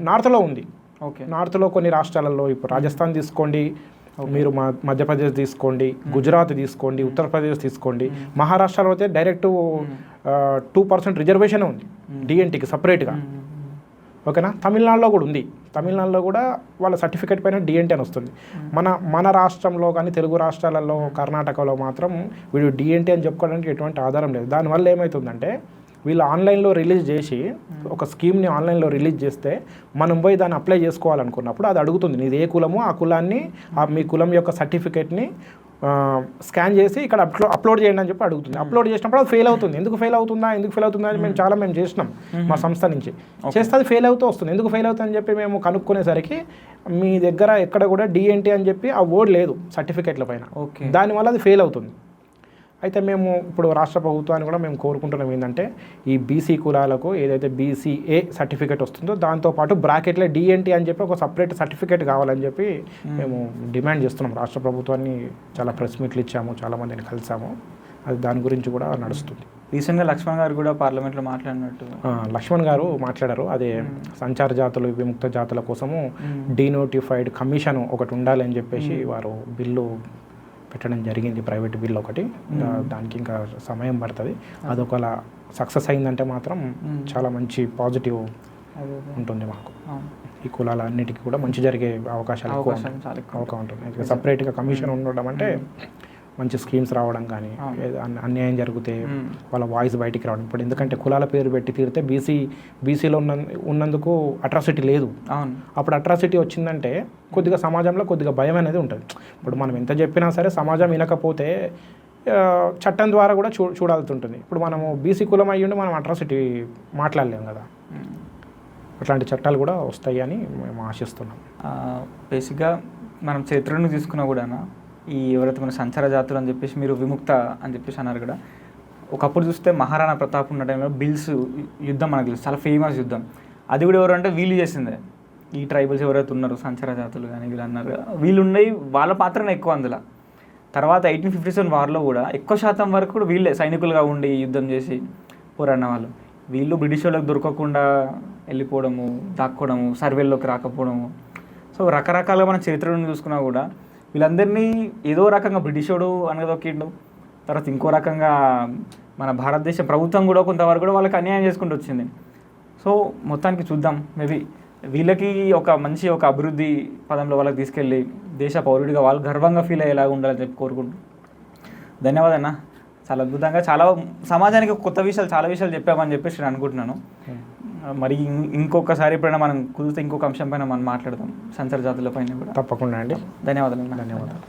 నార్త్లో ఉంది. నార్త్లో కొన్ని రాష్ట్రాలలో ఇప్పుడు రాజస్థాన్ తీసుకోండి, మీరు మధ్యప్రదేశ్ తీసుకోండి, గుజరాత్ తీసుకోండి, ఉత్తరప్రదేశ్ తీసుకోండి, మహారాష్ట్రలో అయితే డైరెక్ట్ 2% రిజర్వేషన్ ఉంది డిఎన్టీకి సపరేట్గా. ఓకేనా? తమిళనాడులో కూడా ఉంది. తమిళనాడులో కూడా వాళ్ళ సర్టిఫికేట్ పైన డిఎన్టీ అని వస్తుంది. మన రాష్ట్రంలో కానీ తెలుగు రాష్ట్రాలలో కర్ణాటకలో మాత్రం వీడు డిఎన్టీ అని చెప్పుకోవడానికి ఎటువంటి ఆధారం లేదు. దానివల్ల ఏమవుతుందంటే వీళ్ళు ఆన్లైన్లో రిలీజ్ చేసి ఒక స్కీమ్ని ఆన్లైన్లో రిలీజ్ చేస్తే మనం పోయి దాన్ని అప్లై చేసుకోవాలనుకున్నప్పుడు అది అడుగుతుంది నీది ఏ కులమో ఆ కులాన్ని, మీ కులం యొక్క సర్టిఫికేట్ని స్కాన్ చేసి ఇక్కడ అప్లోడ్ చేయండి అని చెప్పి అడుగుతుంది. అప్లోడ్ చేసినప్పుడు అది ఫెయిల్ అవుతుంది. ఎందుకు ఫెయిల్ అవుతుందా అని మేము చేసినాం మా సంస్థ నుంచి. చేస్తే అది ఫెయిల్ అవుతూ వస్తుంది. ఎందుకు ఫెయిల్ అవుతుందని చెప్పి మేము కనుక్కునేసరికి మీ దగ్గర ఎక్కడ కూడా డిఎన్టీ అని చెప్పి ఆ వర్డ్ లేదు సర్టిఫికేట్ల పైన. దానివల్ల అది ఫెయిల్ అవుతుంది. అయితే మేము ఇప్పుడు రాష్ట్ర ప్రభుత్వాన్ని కూడా మేము కోరుకుంటున్నాం ఏంటంటే ఈ బీసీ కులాలకు ఏదైతే బీసీఏ సర్టిఫికేట్ వస్తుందో దాంతోపాటు బ్రాకెట్లో డిఎన్టీ అని చెప్పి ఒక సపరేట్ సర్టిఫికేట్ కావాలని చెప్పి మేము డిమాండ్ చేస్తున్నాం. రాష్ట్ర ప్రభుత్వాన్ని చాలా ప్రెస్ మీట్లు ఇచ్చాము, చాలామందిని కలిసాము. అది దాని గురించి కూడా నడుస్తుంది. రీసెంట్గా లక్ష్మణ్ గారు కూడా పార్లమెంట్లో మాట్లాడినట్టు లక్ష్మణ్ గారు మాట్లాడారు. అదే సంచార జాతులు విముక్త జాతుల కోసము డీనోటిఫైడ్ కమిషన్ ఒకటి ఉండాలని చెప్పేసి వారు బిల్లు పెట్టడం జరిగింది, ప్రైవేట్ బిల్ ఒకటి. దానికి ఇంకా సమయం పడుతుంది. అదొకలా సక్సెస్ అయిందంటే మాత్రం చాలా మంచి పాజిటివ్ ఉంటుంది మాకు. ఈ కులాల అన్నిటికీ కూడా మంచి జరిగే అవకాశాలు ఎక్కువ ఉంటుంది. సపరేట్గా కమిషన్ ఉండడం అంటే మంచి స్కీమ్స్ రావడం కానీ, అన్యాయం జరిగితే వాళ్ళ వాయిస్ బయటికి రావడం. ఇప్పుడు ఎందుకంటే కులాల పేరు పెట్టి తీరితే బీసీలో ఉన్నందుకు అట్రాసిటీ లేదు. అప్పుడు అట్రాసిటీ వచ్చిందంటే కొద్దిగా సమాజంలో కొద్దిగా భయం అనేది ఉంటుంది. ఇప్పుడు మనం ఎంత చెప్పినా సరే సమాజం వినకపోతే చట్టం ద్వారా కూడా చూడాల్సి ఉంటుంది. ఇప్పుడు మనము బీసీ కులం అయ్యుండి మనం అట్రాసిటీ మాట్లాడలేము కదా. అట్లాంటి చట్టాలు కూడా వస్తాయి అని మేము ఆశిస్తున్నాం. బేసిక్గా మనం చరిత్రను తీసుకున్నా కూడా ఈ ఎవరైతే మన సంచార జాతులు అని చెప్పేసి మీరు విముక్త అని చెప్పేసి అన్నారు కదా, ఒకప్పుడు చూస్తే మహారాణా ప్రతాప్ ఉన్న టైంలో బిల్స్ యుద్ధం మనకు తెలుసు, చాలా ఫేమస్ యుద్ధం. అది కూడా ఎవరంటే వీళ్ళు చేసిందే. ఈ ట్రైబల్స్ ఎవరైతే ఉన్నారు సంచార జాతులు కానీ వీళ్ళు అన్నారు, వీళ్ళు ఉన్నాయి, వాళ్ళ పాత్రనే ఎక్కువ అందులో. తర్వాత 1857 వార్లో కూడా ఎక్కువ శాతం వరకు కూడా వీళ్ళే సైనికులుగా ఉండి యుద్ధం చేసి పోరాడిన వాళ్ళు. వీళ్ళు బ్రిటిష్ వాళ్ళకి దొరకకుండా వెళ్ళిపోవడము, దాక్కోవడము, సర్వేల్లోకి రాకపోవడము. సో సో రకరకాలుగా మన చరిత్రను చూసుకున్నా కూడా వీళ్ళందరినీ ఏదో రకంగా బ్రిటిషోడు అనగదొక్కిండు, తర్వాత ఇంకో రకంగా మన భారతదేశ ప్రభుత్వం కూడా కొంతవరకు కూడా వాళ్ళకి అన్యాయం చేసుకుంటూ వచ్చింది. సో మొత్తానికి చూద్దాం, మేబీ వీళ్ళకి ఒక మంచి ఒక అభివృద్ధి పదంలో వాళ్ళకి తీసుకెళ్ళి దేశ పౌరుడిగా వాళ్ళు గర్వంగా ఫీల్ అయ్యేలాగా ఉండాలని చెప్పి కోరుకుంటూ ధన్యవాదన్నా. చాలా అద్భుతంగా చాలా సమాజానికి కొత్త విషయాలు చాలా విషయాలు చెప్పామని చెప్పేసి నేను అనుకుంటున్నాను. మరి ఇంకొకసారి ఎప్పుడైనా మనం కుదిరితే ఇంకొక అంశం పైన మనం మాట్లాడదాం, సంచార జాతుల పైన కూడా. తప్పకుండా అండి. ధన్యవాదాలు. ధన్యవాదాలు.